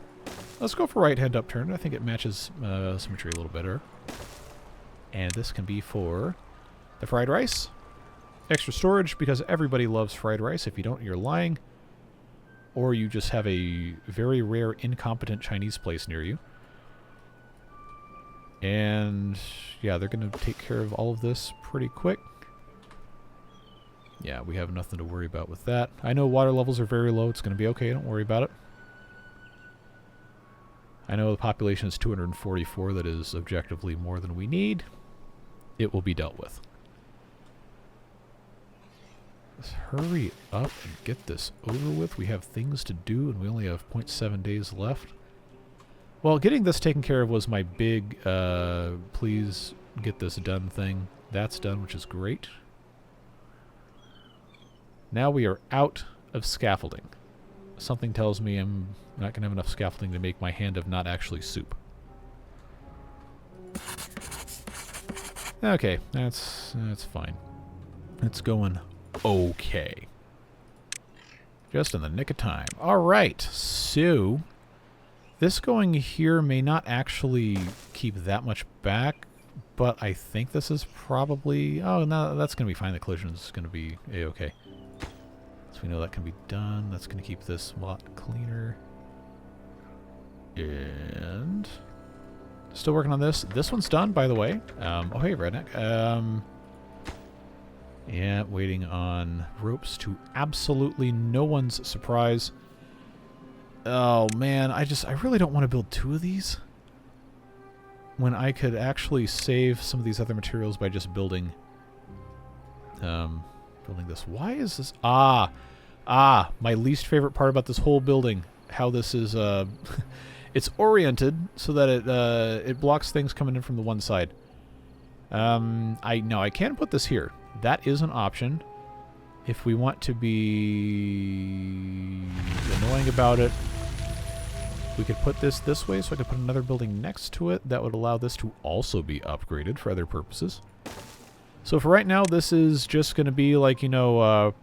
Let's go for right hand upturned. I think it matches symmetry a little better. And this can be for the fried rice. extra storage because everybody loves fried rice. If you don't, you're lying. Or you just have a very rare, incompetent Chinese place near you. And yeah, they're going to take care of all of this pretty quick. Yeah, we have nothing to worry about with that. I know water levels are very low. It's going to be okay. Don't worry about it. I know the population is 244. That is objectively more than we need. It will be dealt with. Let's hurry up and get this over with. We have things to do, and we only have 0.7 days left. Well, getting this taken care of was my big, please get this done thing. That's done, which is great. Now we are out of scaffolding. Something tells me I'm not going to have enough scaffolding to make my hand of not actually soup. Okay, that's fine. It's going okay. Just in the nick of time. Alright, so this going here may not actually keep that much back, but I think this is probably... Oh, no, that's going to be fine. The collision is going to be a-okay. So we know that can be done. That's going to keep this a lot cleaner. And still working on this. This one's done, by the way. Oh, hey, Redneck. Yeah, waiting on ropes to absolutely no one's surprise. Oh, man. I really don't want to build 2 of these. When I could actually save some of these other materials by just building... building this. Why is this? My least favorite part about this whole building. How this is, it's oriented so that it blocks things coming in from the one side. I can put this here. That is an option. If we want to be annoying about it, we could put this way, so I could put another building next to it. That would allow this to also be upgraded for other purposes. So for right now, this is just going to be like, you know,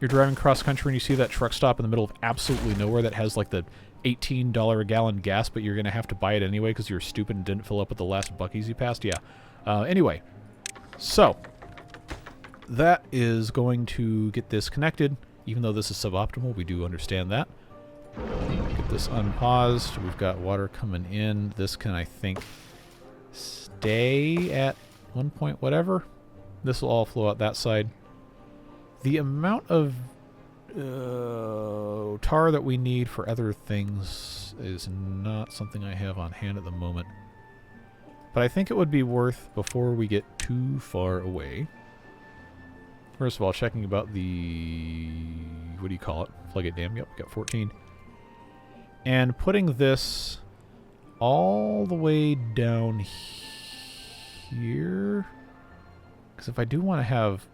you're driving cross country and you see that truck stop in the middle of absolutely nowhere that has like the $18 a gallon gas, but you're going to have to buy it anyway because you're stupid and didn't fill up with the last Buc-ee's you passed. Yeah. Anyway, so that is going to get this connected. Even though this is suboptimal, we do understand that. Get this unpaused. We've got water coming in. This can, I think, stay at 1 point whatever. This will all flow out that side. The amount of tar that we need for other things is not something I have on hand at the moment. But I think it would be worth, before we get too far away, first of all, checking about the, what do you call it? Floodgate dam. Yep, we got 14. And putting this all the way down here. Because if I do want to have,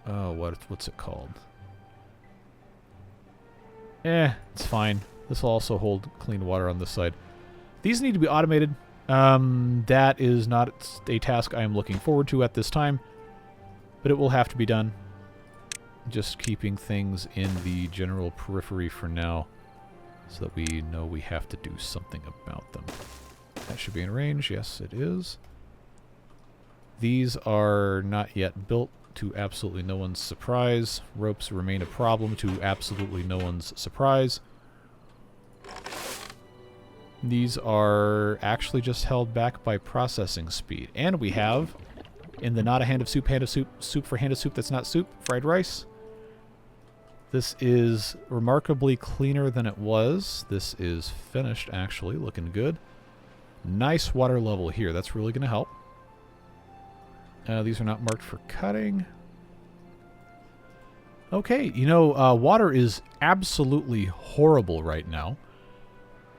what's it called? It's fine. This will also hold clean water on this side. These need to be automated. That is not a task I am looking forward to at this time, but it will have to be done. Just keeping things in the general periphery for now, so that we know we have to do something about them. That should be in range. Yes, it is. These are not yet built, to absolutely no one's surprise. Ropes remain a problem, to absolutely no one's surprise. These are actually just held back by processing speed. And we have, in the not a hand of soup for hand of soup that's not soup, fried rice. This is remarkably cleaner than it was. This is finished, actually, looking good. Nice water level here. That's really going to help. These are not marked for cutting. Okay, you know, water is absolutely horrible right now.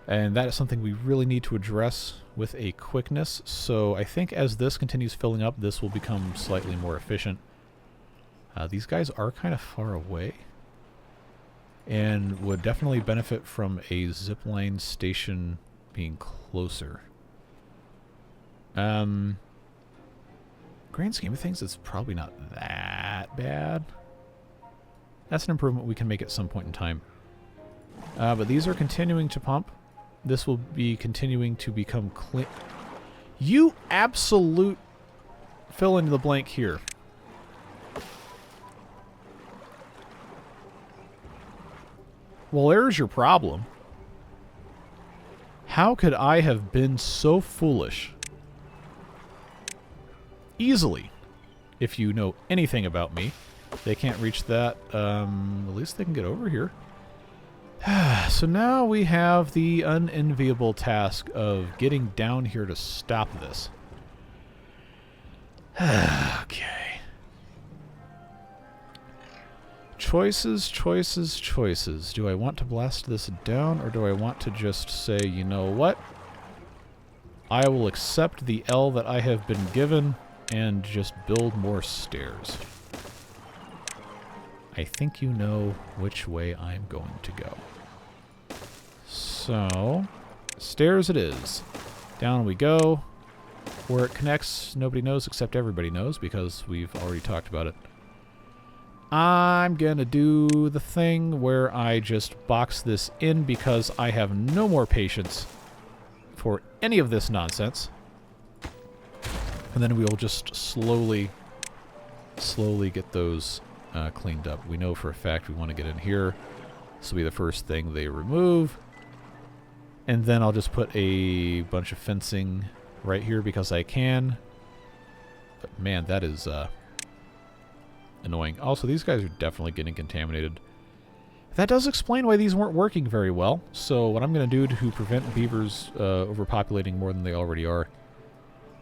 And that is something we really need to address with a quickness. So I think as this continues filling up, this will become slightly more efficient. These guys are kind of far away, and would definitely benefit from a zipline station being closer. Grand scheme of things, it's probably not that bad. That's an improvement we can make at some point in time. But these are continuing to pump. This will be continuing to become clean. You absolute fill in the blank here. Well, there's your problem. How could I have been so foolish? Easily. If you know anything about me. They can't reach that. At least they can get over here. So now we have the unenviable task of getting down here to stop this. Okay. Choices, choices, choices. Do I want to blast this down, or do I want to just say, you know what? I will accept the L that I have been given and just build more stairs. I think you know which way I'm going to go. So, stairs it is. Down we go. Where it connects, nobody knows except everybody knows because we've already talked about it. I'm gonna do the thing where I just box this in because I have no more patience for any of this nonsense. And then we will just slowly get those cleaned up. We know for a fact we want to get in here. This will be the first thing they remove. And then I'll just put a bunch of fencing right here because I can. But man, that is annoying. Also, these guys are definitely getting contaminated. That does explain why these weren't working very well. So what I'm going to do to prevent beavers overpopulating more than they already are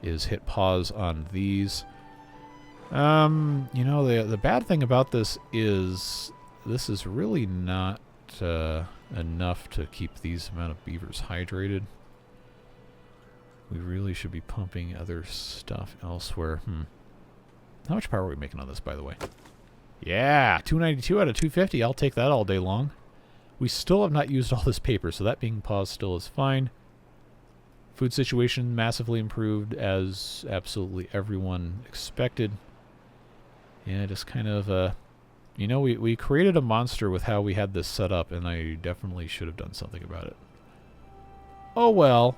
is hit pause on these. You know, the bad thing about this is really not enough to keep these amount of beavers hydrated. We really should be pumping other stuff elsewhere. How much power are we making on this, by the way? Yeah, 292 out of 250. I'll take that all day long. We still have not used all this paper, so that being paused still is fine. Food situation massively improved, as absolutely everyone expected. Yeah, just kind of, you know, we created a monster with how we had this set up, and I definitely should have done something about it. Oh well.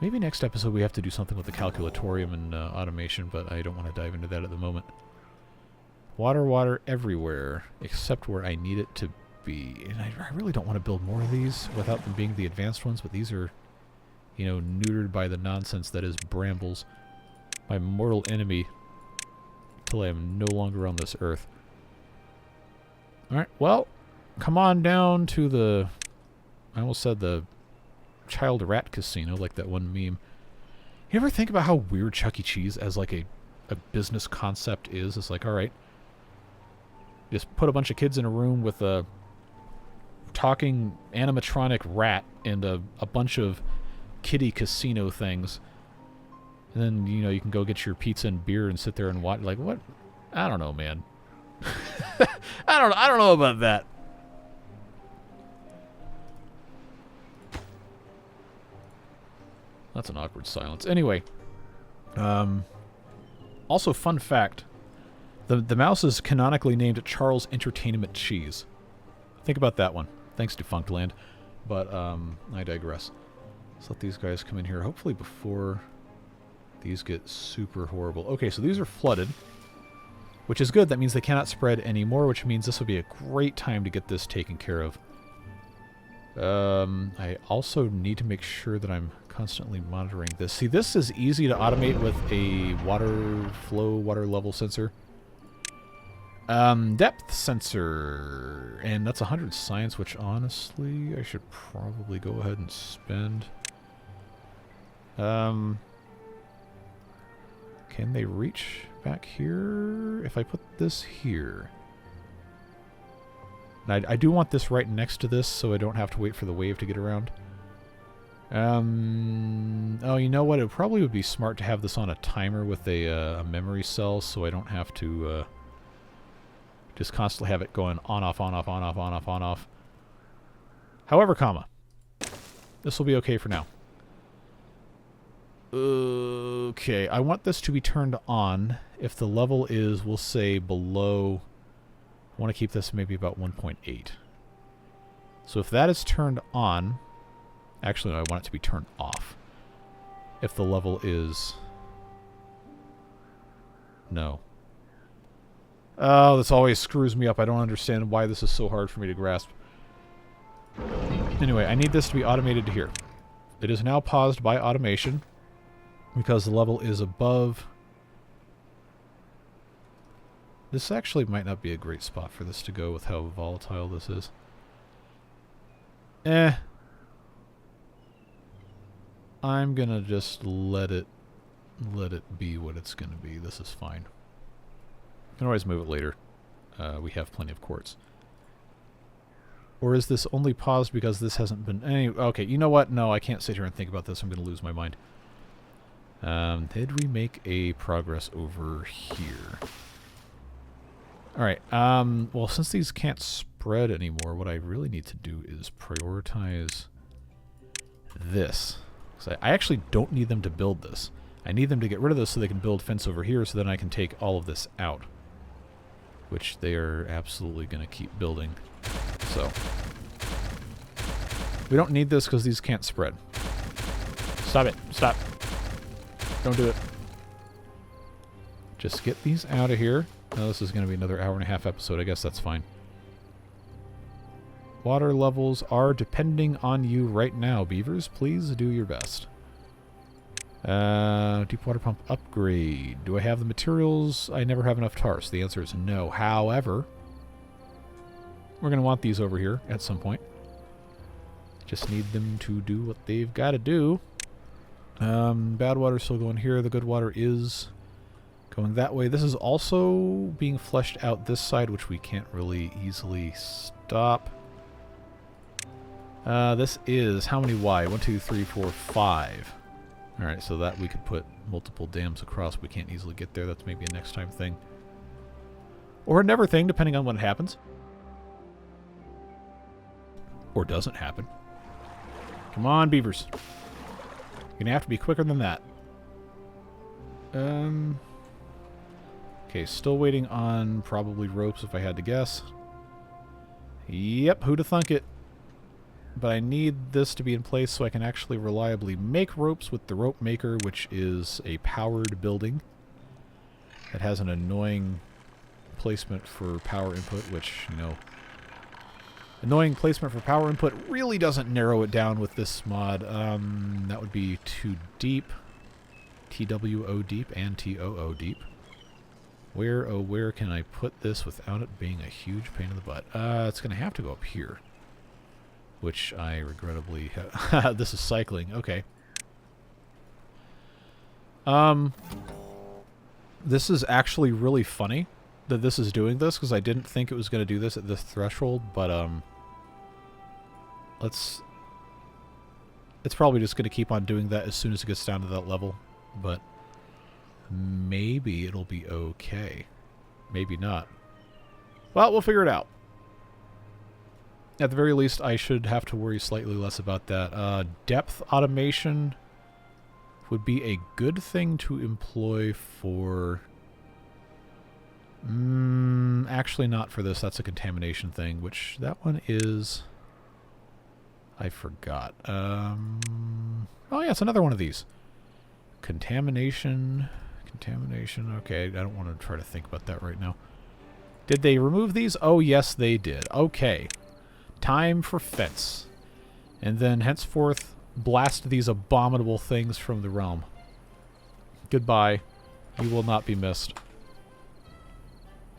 Maybe next episode we have to do something with the calculatorium and automation, but I don't want to dive into that at the moment. Water everywhere, except where I need it to be. And I really don't want to build more of these without them being the advanced ones, but these are, you know, neutered by the nonsense that is brambles. My mortal enemy until I am no longer on this earth. Alright, well, come on down to the... I almost said the child rat casino, like that one meme. You ever think about how weird Chuck E. Cheese as like a business concept is? It's like, alright, just put a bunch of kids in a room with a talking animatronic rat and a bunch of kiddie casino things. And then, you know, you can go get your pizza and beer and sit there and watch. Like, what? I don't know, man. I don't know about that. That's an awkward silence. Anyway. Also, fun fact. The mouse is canonically named Charles Entertainment Cheese. Think about that one. Thanks, Defunct Land. But, I digress. Let's let these guys come in here, hopefully before these get super horrible. Okay, so these are flooded, which is good. That means they cannot spread anymore, which means this will be a great time to get this taken care of. I also need to make sure that I'm constantly monitoring this. See, this is easy to automate with a water flow, water level sensor. Depth sensor. And that's 100 science, which honestly I should probably go ahead and spend. Can they reach back here? If I put this here. I do want this right next to this so I don't have to wait for the wave to get around. Oh, you know what? It probably would be smart to have this on a timer with a memory cell so I don't have to just constantly have it going on, off, on, off, on, off, on, off, on, off. However, comma. This will be okay for now. Okay, I want this to be turned on if the level is, we'll say, below... I want to keep this maybe about 1.8. So if that is turned on... Actually, no, I want it to be turned off. If the level is... No. Oh, this always screws me up. I don't understand why this is so hard for me to grasp. Anyway, I need this to be automated to here. It is now paused by automation because the level is above. This actually might not be a great spot for this to go with how volatile this is. I'm gonna just let it be what it's gonna be. This is fine. Can always move it later. We have plenty of quartz. Or is this only paused because this hasn't been... Okay, you know what? No, I can't sit here and think about this. I'm going to lose my mind. Did we make a progress over here? Alright, well, since these can't spread anymore, what I really need to do is prioritize this. So I actually don't need them to build this. I need them to get rid of this so they can build fence over here, so then I can take all of this out. Which they are absolutely going to keep building. So, we don't need this because these can't spread. Stop it. Stop. Don't do it. Just get these out of here. Oh, this is going to be another hour-and-a-half episode. I guess that's fine. Water levels are depending on you right now, beavers. Please do your best. Deep water pump upgrade. Do I have the materials? I never have enough tar, so the answer is no. However, we're going to want these over here at some point. Just need them to do what they've got to do. Bad water still going here. The good water is going that way. This is also being fleshed out this side, which we can't really easily stop. This is how many Y? 1, 2, 3, 4, 5. Alright, so that we could put multiple dams across. We can't easily get there. That's maybe a next time thing. Or a never thing, depending on when it happens. Or doesn't happen. Come on, beavers. You're gonna have to be quicker than that. Okay, still waiting on probably ropes if I had to guess. Yep, who'da thunk it? But I need this to be in place so I can actually reliably make ropes with the rope maker, which is a powered building. It has an annoying placement for power input, which, you know, annoying placement for power input really doesn't narrow it down with this mod. That would be too deep. TWO deep and TOO deep. Where, oh, where can I put this without it being a huge pain in the butt? It's going to have to go up here. Which I regrettably have. This is cycling. Okay. This is actually really funny that this is doing this, because I didn't think it was going to do this at this threshold, but it's probably just going to keep on doing that as soon as it gets down to that level, but maybe it'll be okay. Maybe not. Well, we'll figure it out. At the very least, I should have to worry slightly less about that. Depth automation would be a good thing to employ for... actually not for this. That's a contamination thing, which that one is... I forgot. Oh yeah, it's another one of these. Contamination. Okay, I don't want to try to think about that right now. Did they remove these? Oh, yes, they did. Okay. Time for fence. And then henceforth, blast these abominable things from the realm. Goodbye. You will not be missed.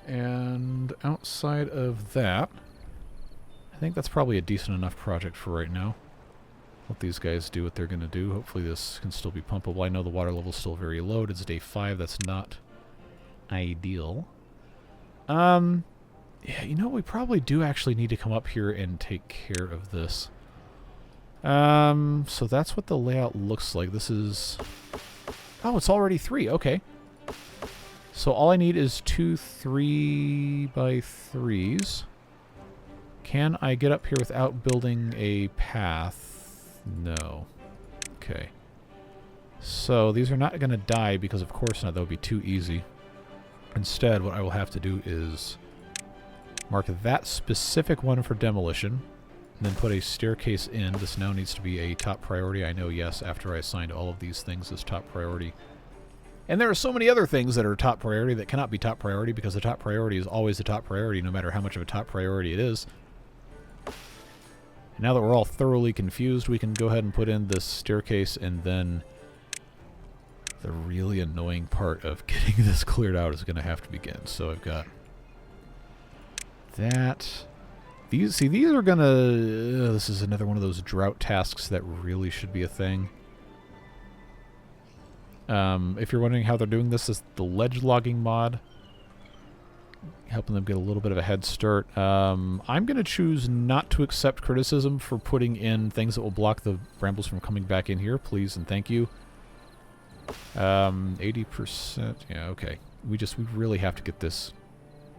And outside of that, I think that's probably a decent enough project for right now. Let these guys do what they're going to do. Hopefully this can still be pumpable. I know the water level's still very low. It's day 5. That's not ideal. Yeah, you know, we probably do actually need to come up here and take care of this. So that's what the layout looks like. This is... Oh, it's already 3. Okay. So all I need is 2 3x3s. Can I get up here without building a path? No. Okay. So these are not going to die because of course not. That would be too easy. Instead, what I will have to do is mark that specific one for demolition, and then put a staircase in. This now needs to be a top priority. I know, yes, after I assigned all of these things as top priority. And there are so many other things that are top priority that cannot be top priority because the top priority is always the top priority no matter how much of a top priority it is. And now that we're all thoroughly confused, we can go ahead and put in this staircase, and then the really annoying part of getting this cleared out is going to have to begin. So I've got that. These are going to... this is another one of those drought tasks that really should be a thing. If you're wondering how they're doing this, is the ledge logging mod. Helping them get a little bit of a head start. I'm going to choose not to accept criticism for putting in things that will block the brambles from coming back in here. Please and thank you. 80%. Yeah, okay. We really have to get this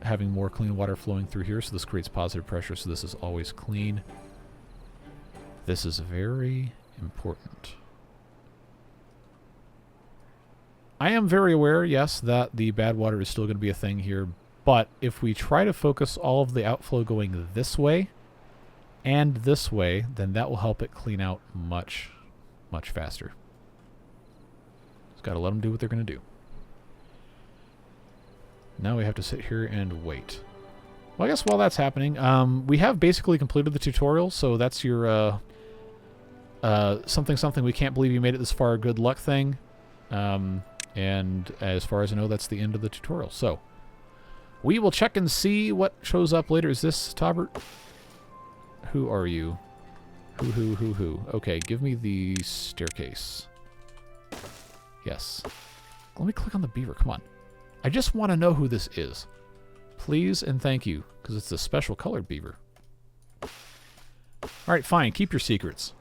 having more clean water flowing through here, so this creates positive pressure, so this is always clean. This is very important. I am very aware, yes, that the bad water is still going to be a thing here, but if we try to focus all of the outflow going this way and this way, then that will help it clean out much, much faster. Just got to let them do what they're going to do. Now we have to sit here and wait. Well, I guess while that's happening, we have basically completed the tutorial, so that's your something we can't believe you made it this far, good luck thing. And as far as I know, that's the end of the tutorial. So, we will check and see what shows up later. Is this Taubert? Who are you? Who? Okay, give me the staircase. Yes. Let me click on the beaver. Come on. I just want to know who this is. Please and thank you, because it's the special colored beaver. Alright, fine. Keep your secrets.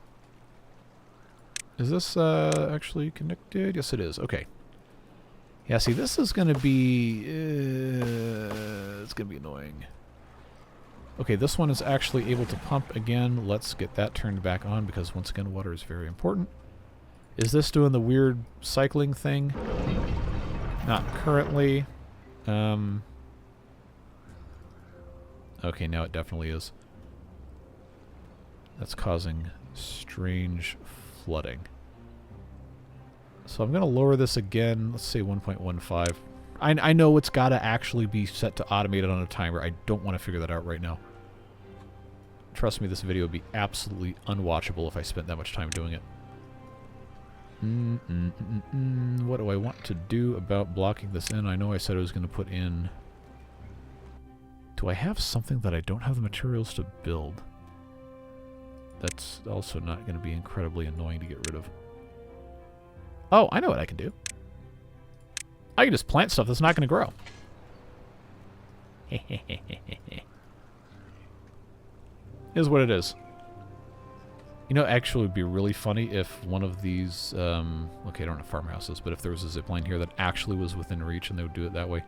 Is this actually connected? Yes, it is. Okay. Yeah, see, this is going to be... it's going to be annoying. Okay, this one is actually able to pump again. Let's get that turned back on because, once again, water is very important. Is this doing the weird cycling thing? Not currently. Okay, now it definitely is. That's causing strange flooding. So I'm going to lower this again. Let's say 1.15. I know it's got to actually be set to automated on a timer. I don't want to figure that out right now. Trust me, this video would be absolutely unwatchable if I spent that much time doing it. What do I want to do about blocking this in? I know I said I was going to put in... Do I have something that I don't have the materials to build? That's also not going to be incredibly annoying to get rid of. Oh, I know what I can do. I can just plant stuff that's not going to grow. Is what it is. You know, actually it would be really funny if one of these... okay, I don't have farmhouses, but if there was a zipline here that actually was within reach and they would do it that way.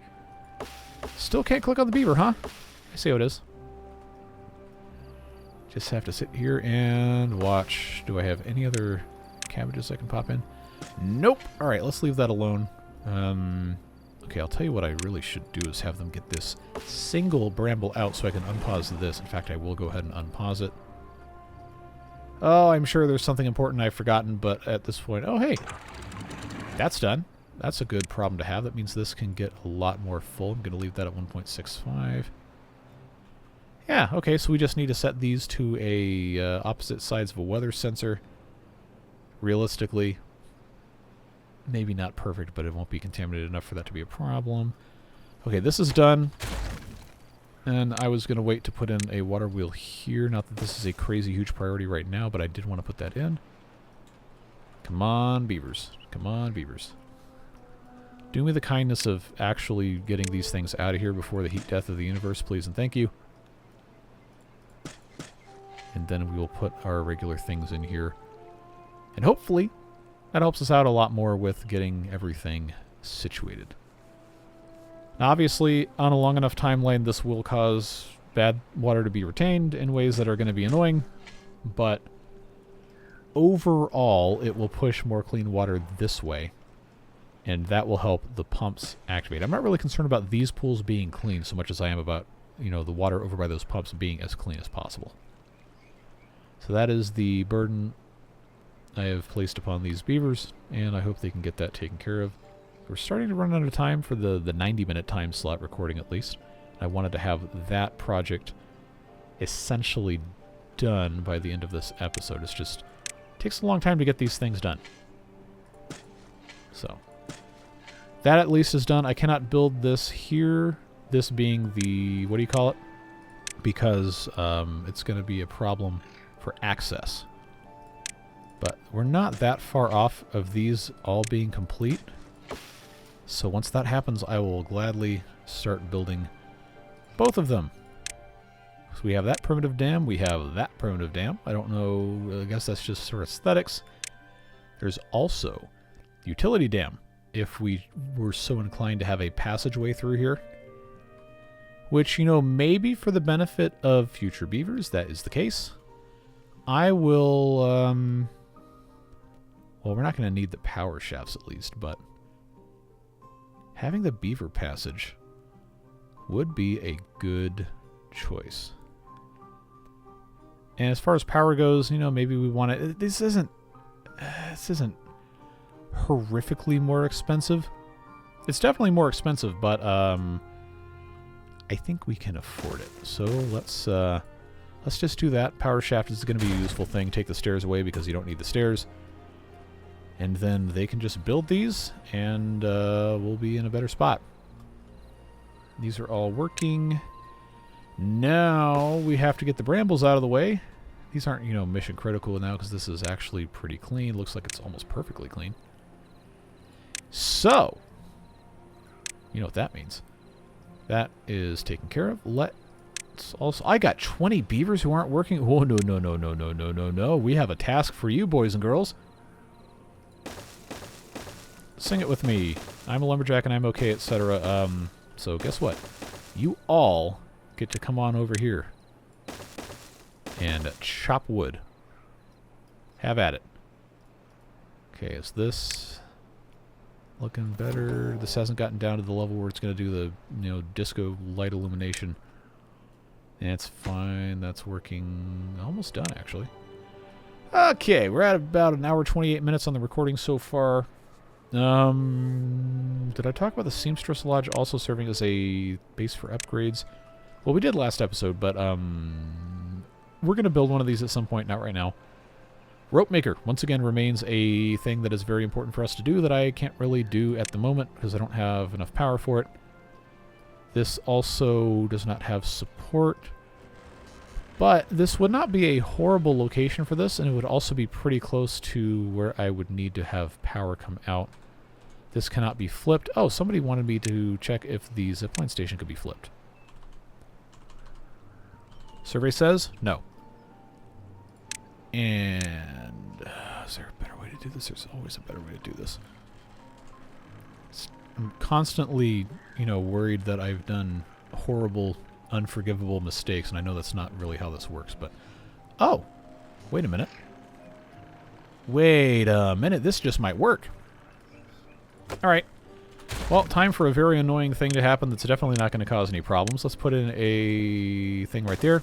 Still can't click on the beaver, huh? I see how it is. Just have to sit here and watch. Do I have any other cabbages I can pop in? Nope. Alright, let's leave that alone. Okay, I'll tell you what I really should do is have them get this single bramble out so I can unpause this. In fact, I will go ahead and unpause it. Oh, I'm sure there's something important I've forgotten, but at this point... Oh, hey! That's done. That's a good problem to have. That means this can get a lot more full. I'm going to leave that at 1.65. Yeah, okay, so we just need to set these to a opposite sides of a weather sensor. Realistically, maybe not perfect, but it won't be contaminated enough for that to be a problem. Okay, this is done. And I was going to wait to put in a water wheel here. Not that this is a crazy huge priority right now, but I did want to put that in. Come on, beavers. Come on, beavers. Do me the kindness of actually getting these things out of here before the heat death of the universe, please and thank you. And then we will put our regular things in here. And hopefully, that helps us out a lot more with getting everything situated. Now, obviously, on a long enough timeline, this will cause bad water to be retained in ways that are going to be annoying, but overall, it will push more clean water this way, and that will help the pumps activate. I'm not really concerned about these pools being clean so much as I am about, you know, the water over by those pumps being as clean as possible. So that is the burden I have placed upon these beavers, and I hope they can get that taken care of. We're starting to run out of time for the 90-minute time slot recording, at least. I wanted to have that project essentially done by the end of this episode. It's just takes a long time to get these things done. So that at least is done. I cannot build this here, this being the, what do you call it? Because it's going to be a problem for access. But we're not that far off of these all being complete. So once that happens, I will gladly start building both of them. So we have that primitive dam, we have that primitive dam. I don't know, I guess that's just sort of aesthetics. There's also the utility dam, if we were so inclined to have a passageway through here. Which, you know, maybe for the benefit of future beavers, that is the case. I will, well, we're not going to need the power shafts at least, but having the beaver passage would be a good choice. And as far as power goes, you know, maybe we want to... This isn't horrifically more expensive. It's definitely more expensive, but I think we can afford it. So let's just do that. Power shaft is going to be a useful thing. Take the stairs away because you don't need the stairs. And then they can just build these, and we'll be in a better spot. These are all working. Now we have to get the brambles out of the way. These aren't, you know, mission critical now because this is actually pretty clean. Looks like it's almost perfectly clean. So, you know what that means. That is taken care of. Let's also... I got 20 beavers who aren't working. Oh, no, no, no, no, no, no, no, no. We have a task for you, boys and girls. Sing it with me. I'm a lumberjack and I'm okay, etc. So guess what? You all get to come on over here and chop wood. Have at it. Okay, is this looking better? This hasn't gotten down to the level where it's going to do the, you know, disco light illumination. That's fine. That's working. Almost done, actually. Okay, we're at about an hour 28 minutes on the recording so far. Did I talk about the Seamstress Lodge also serving as a base for upgrades? Well, we did last episode, but we're going to build one of these at some point, not right now. Rope maker, once again, remains a thing that is very important for us to do that I can't really do at the moment because I don't have enough power for it. This also does not have support, but this would not be a horrible location for this, and it would also be pretty close to where I would need to have power come out. This cannot be flipped. Oh, somebody wanted me to check if the zipline station could be flipped. Survey says no. And is there a better way to do this? There's always a better way to do this. I'm constantly, you know, worried that I've done horrible, unforgivable mistakes, and I know that's not really how this works, but... Oh! Wait a minute. Wait a minute, this just might work. Alright. Well, time for a very annoying thing to happen that's definitely not going to cause any problems. Let's put in a thing right there.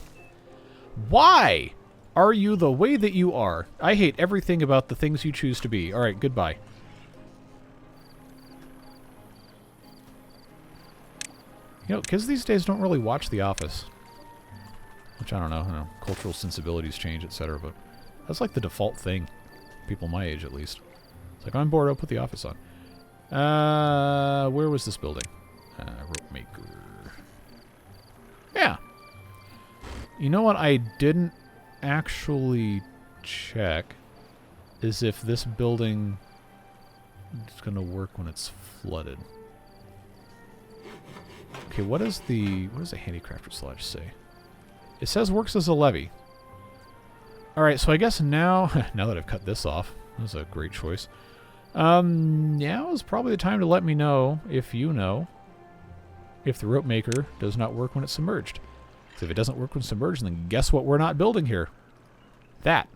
Why are you the way that you are? I hate everything about the things you choose to be. Alright, goodbye. You know, kids these days don't really watch The Office. Which, I don't know, cultural sensibilities change, etc. But that's like the default thing. People my age, at least. It's like, I'm bored, I'll put The Office on. Where was this building? Rope maker. Yeah. You know what I didn't actually check is if this building is going to work when it's flooded. Okay, what does the handicrafter's lodge say? It says works as a levee. Alright, so I guess now that I've cut this off, that was a great choice. Now is probably the time to let me know if you know if the rope maker does not work when it's submerged. So if it doesn't work when it's submerged, then guess what we're not building here? That.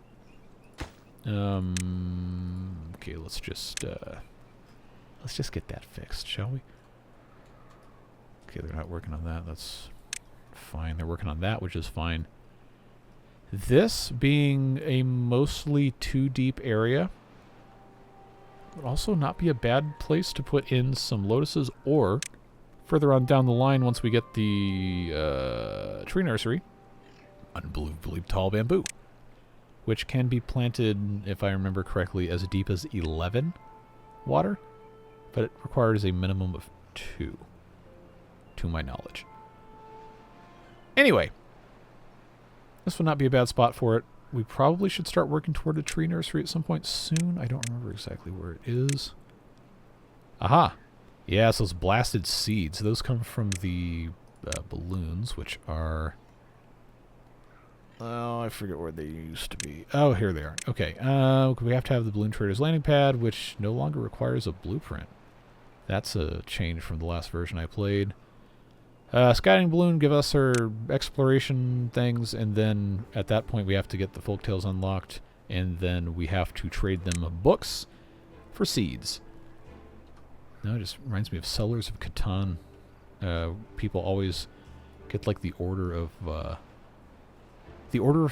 Okay, let's just get that fixed, shall we? Okay, they're not working on that. That's fine. They're working on that, which is fine. This being a mostly too deep area, Would also not be a bad place to put in some lotuses, or further on down the line, once we get the tree nursery, unbelievably tall bamboo, which can be planted, if I remember correctly, as deep as 11 water, but it requires a minimum of 2, to my knowledge. Anyway, this would not be a bad spot for it. We probably should start working toward a tree nursery at some point soon. I don't remember exactly where it is. Aha! Yes, those blasted seeds. Those come from the balloons, which are... Oh, I forget where they used to be. Oh, here they are. Okay, we have to have the Balloon Trader's landing pad, which no longer requires a blueprint. That's a change from the last version I played. Scouting balloon, give us our exploration things, and then at that point we have to get the folktales unlocked, and then we have to trade them books for seeds. Now it just reminds me of Sellers of Catan. People always get like the order of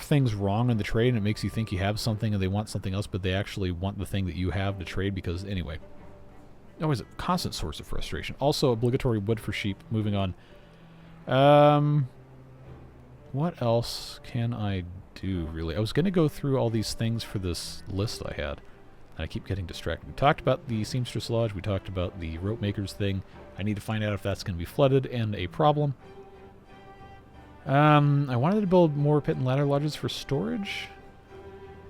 things wrong in the trade, and it makes you think you have something and they want something else, but they actually want the thing that you have to trade because anyway. Always a constant source of frustration. Also, obligatory wood for sheep. Moving on. What else can I do, really? I was going to go through all these things for this list I had, and I keep getting distracted. We talked about the Seamstress Lodge. We talked about the Rope Makers thing. I need to find out if that's going to be flooded and a problem. I wanted to build more pit and ladder lodges for storage.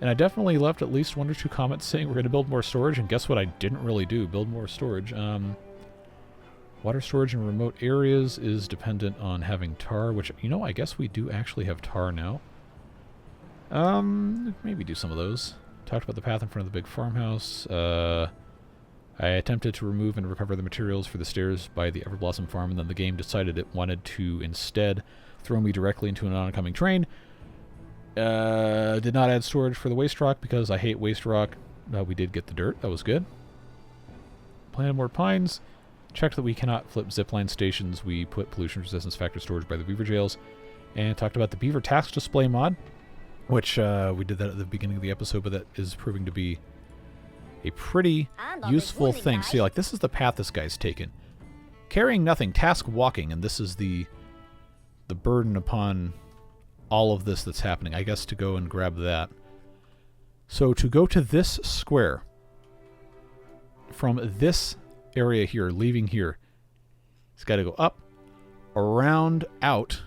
And I definitely left at least 1 or 2 comments saying we're going to build more storage, and guess what I didn't really do? Build more storage. Water storage in remote areas is dependent on having tar, which, you know, I guess we do actually have tar now. Maybe do some of those. Talked about the path in front of the big farmhouse. I attempted to remove and recover the materials for the stairs by the Everblossom farm, and then the game decided it wanted to instead throw me directly into an oncoming train. Did not add storage for the waste rock because I hate waste rock. We did get the dirt. That was good. Planted more pines. Checked that we cannot flip zipline stations. We put pollution resistance factor storage by the beaver jails. And talked about the beaver task display mod, which we did that at the beginning of the episode, but that is proving to be a pretty useful thing. See, like, this is the path this guy's taken. Carrying nothing, task walking, and this is the burden upon all of this that's happening. I guess to go and grab that. So to go to this square from this area here, leaving here, it's got to go up, around, out,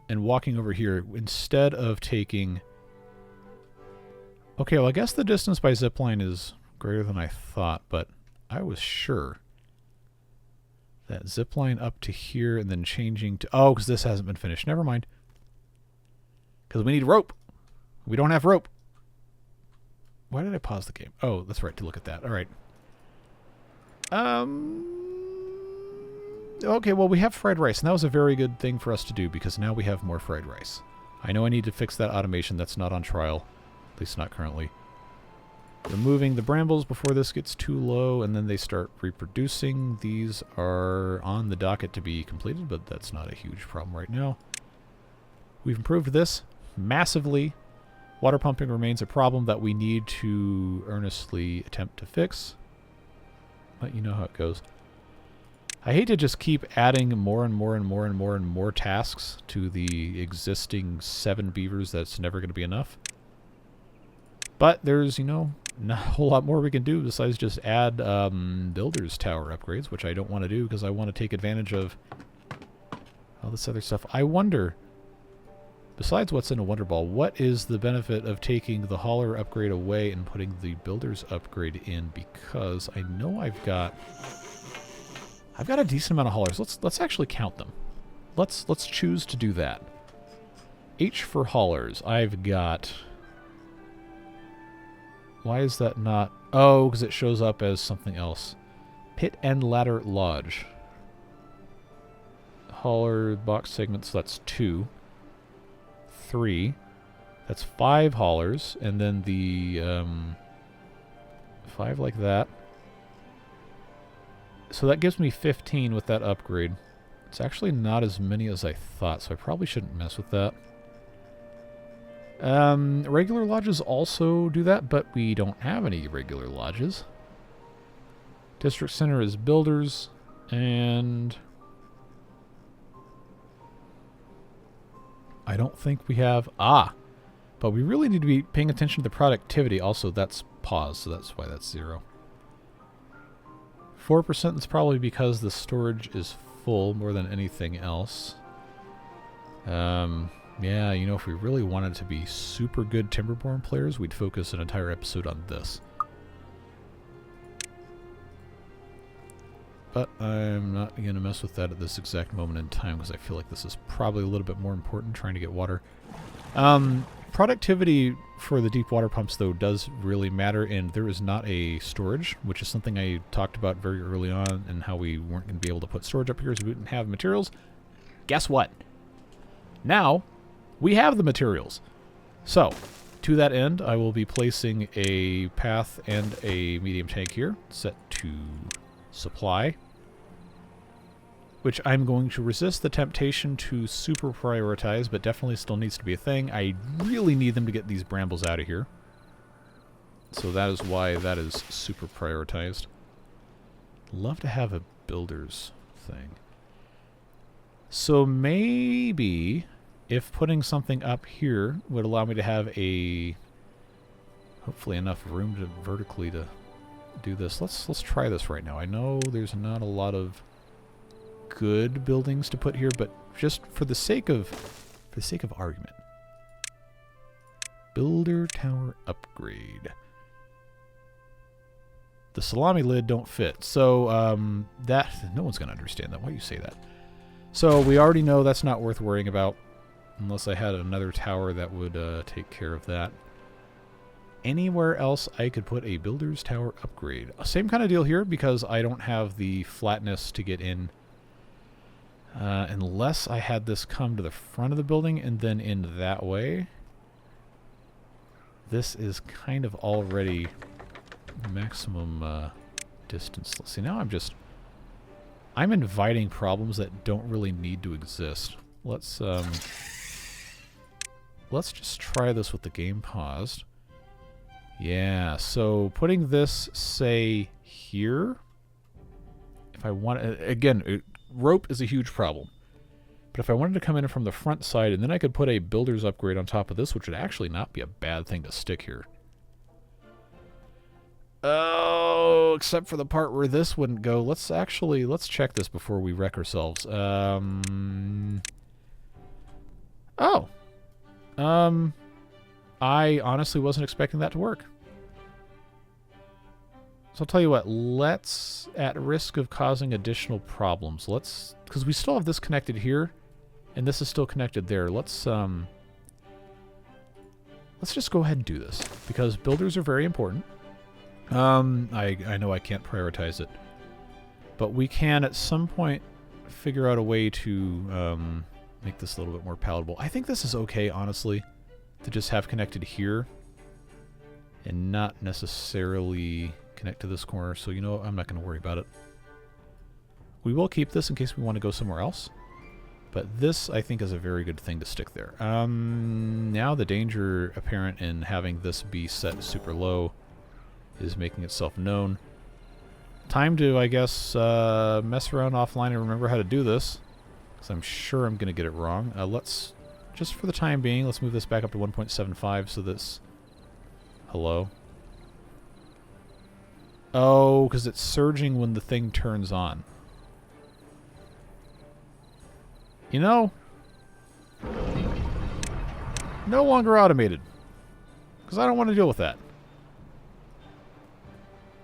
and walking over here instead of taking... Okay, well, I guess the distance by zipline is greater than I thought, but I was sure that zipline up to here and then changing to... Oh, because this hasn't been finished. Never mind. Because we need rope. We don't have rope. Why did I pause the game? Oh, that's right, to look at that. All right. Okay, well, we have fried rice, and that was a very good thing for us to do, because now we have more fried rice. I know I need to fix that automation. That's not on trial. At least not currently. Removing the brambles before this gets too low, and then they start reproducing. These are on the docket to be completed, but that's not a huge problem right now. We've improved this massively. Water pumping remains a problem that we need to earnestly attempt to fix. But you know how it goes. I hate to just keep adding more and more and more and more and more tasks to the existing 7 beavers. That's never going to be enough. But there's, you know, not a whole lot more we can do besides just add builder's tower upgrades, which I don't want to do because I want to take advantage of all this other stuff. I wonder, besides what's in a Wonder Ball, what is the benefit of taking the hauler upgrade away and putting the builder's upgrade in? Because I know I've got a decent amount of haulers. Let's actually count them. Let's choose to do that. H for haulers. I've got... Why is that not... Oh, because it shows up as something else. Pit and Ladder Lodge. Hauler box segments, so that's 2. 3. That's 5 haulers, and then the 5 like that. So that gives me 15 with that upgrade. It's actually not as many as I thought, so I probably shouldn't mess with that. Regular lodges also do that, but we don't have any regular lodges. District center is builders, and I don't think we have... but we really need to be paying attention to the productivity. Also, that's pause, so that's why that's 0. 4% is probably because the storage is full more than anything else. Yeah, you know, if we really wanted to be super good Timberborn players, we'd focus an entire episode on this. But I'm not going to mess with that at this exact moment in time because I feel like this is probably a little bit more important, trying to get water. Productivity for the deep water pumps, though, does really matter, and there is not a storage, which is something I talked about very early on, and how we weren't going to be able to put storage up here so we didn't have materials. Guess what? Now, we have the materials. So, to that end, I will be placing a path and a medium tank here, set to supply, which I'm going to resist the temptation to super prioritize, but definitely still needs to be a thing. I really need them to get these brambles out of here. So that is why that is super prioritized. Love to have a builder's thing. So maybe if putting something up here would allow me to have a... hopefully enough room to vertically to do this. Let's try this right now. I know there's not a lot of good buildings to put here, but just for the sake of argument. Builder tower upgrade. The salami lid don't fit, so that no one's gonna understand that. Why do you say that? So we already know that's not worth worrying about, unless I had another tower that would take care of that. Anywhere else I could put a builder's tower upgrade. Same kind of deal here, because I don't have the flatness to get in. Unless I had this come to the front of the building and then in that way. This is kind of already maximum distance. Let's see, now I'm inviting problems that don't really need to exist. Let's just try this with the game paused. Yeah, so putting this, say, here. If I want, again, rope is a huge problem. But if I wanted to come in from the front side, and then I could put a builder's upgrade on top of this, which would actually not be a bad thing to stick here. Oh, except for the part where this wouldn't go. Let's check this before we wreck ourselves. I honestly wasn't expecting that to work. So I'll tell you what, let's, at risk of causing additional problems, because we still have this connected here, and this is still connected there. Let's just go ahead and do this, because builders are very important. I know I can't prioritize it, but we can at some point figure out a way to make this a little bit more palatable. I think this is okay, honestly, to just have connected here and not necessarily connect to this corner, so you know, I'm not going to worry about it. We will keep this in case we want to go somewhere else, but this I think is a very good thing to stick there. Now the danger apparent in having this be set super low is making itself known. Time to, I guess, mess around offline and remember how to do this, because I'm sure I'm going to get it wrong. Let's, just for the time being, let's move this back up to 1.75 so this... Hello? Oh, because it's surging when the thing turns on. You know, no longer automated, because I don't want to deal with that.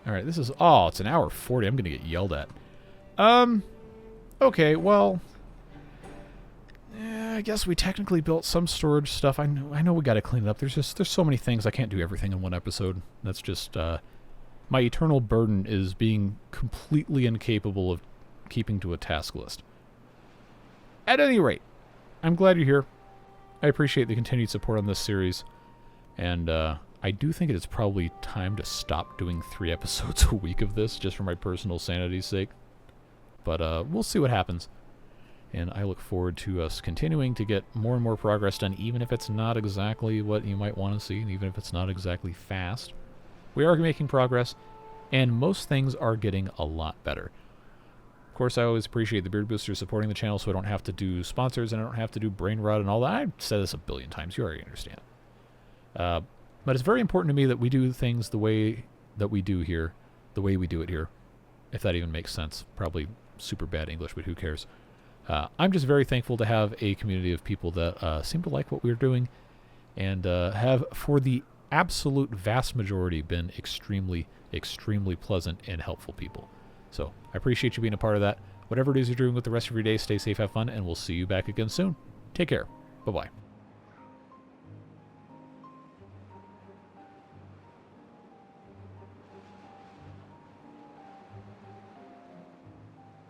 Alright, this is... Oh, it's an hour 40. I'm going to get yelled at. Okay, well... I guess we technically built some storage stuff. I know we got to clean it up. There's so many things. I can't do everything in one episode. That's just... my eternal burden is being completely incapable of keeping to a task list. At any rate, I'm glad you're here. I appreciate the continued support on this series. And I do think it is probably time to stop doing 3 episodes a week of this, just for my personal sanity's sake. But we'll see what happens. And I look forward to us continuing to get more and more progress done, even if it's not exactly what you might want to see, and even if it's not exactly fast. We are making progress. and most things are getting a lot better. Of course, I always appreciate the Beard Boosters supporting the channel so I don't have to do sponsors and I don't have to do brain rot and all that. I've said this a billion times. You already understand. But it's very important to me that we do things the way that we do here, the way we do it here, if that even makes sense. Probably super bad English, but who cares? I'm just very thankful to have a community of people that seem to like what we're doing and have, for the absolute vast majority, been extremely, extremely pleasant and helpful people. So I appreciate you being a part of that. Whatever it is you're doing with the rest of your day, stay safe, have fun, and we'll see you back again soon. Take care. Bye-bye.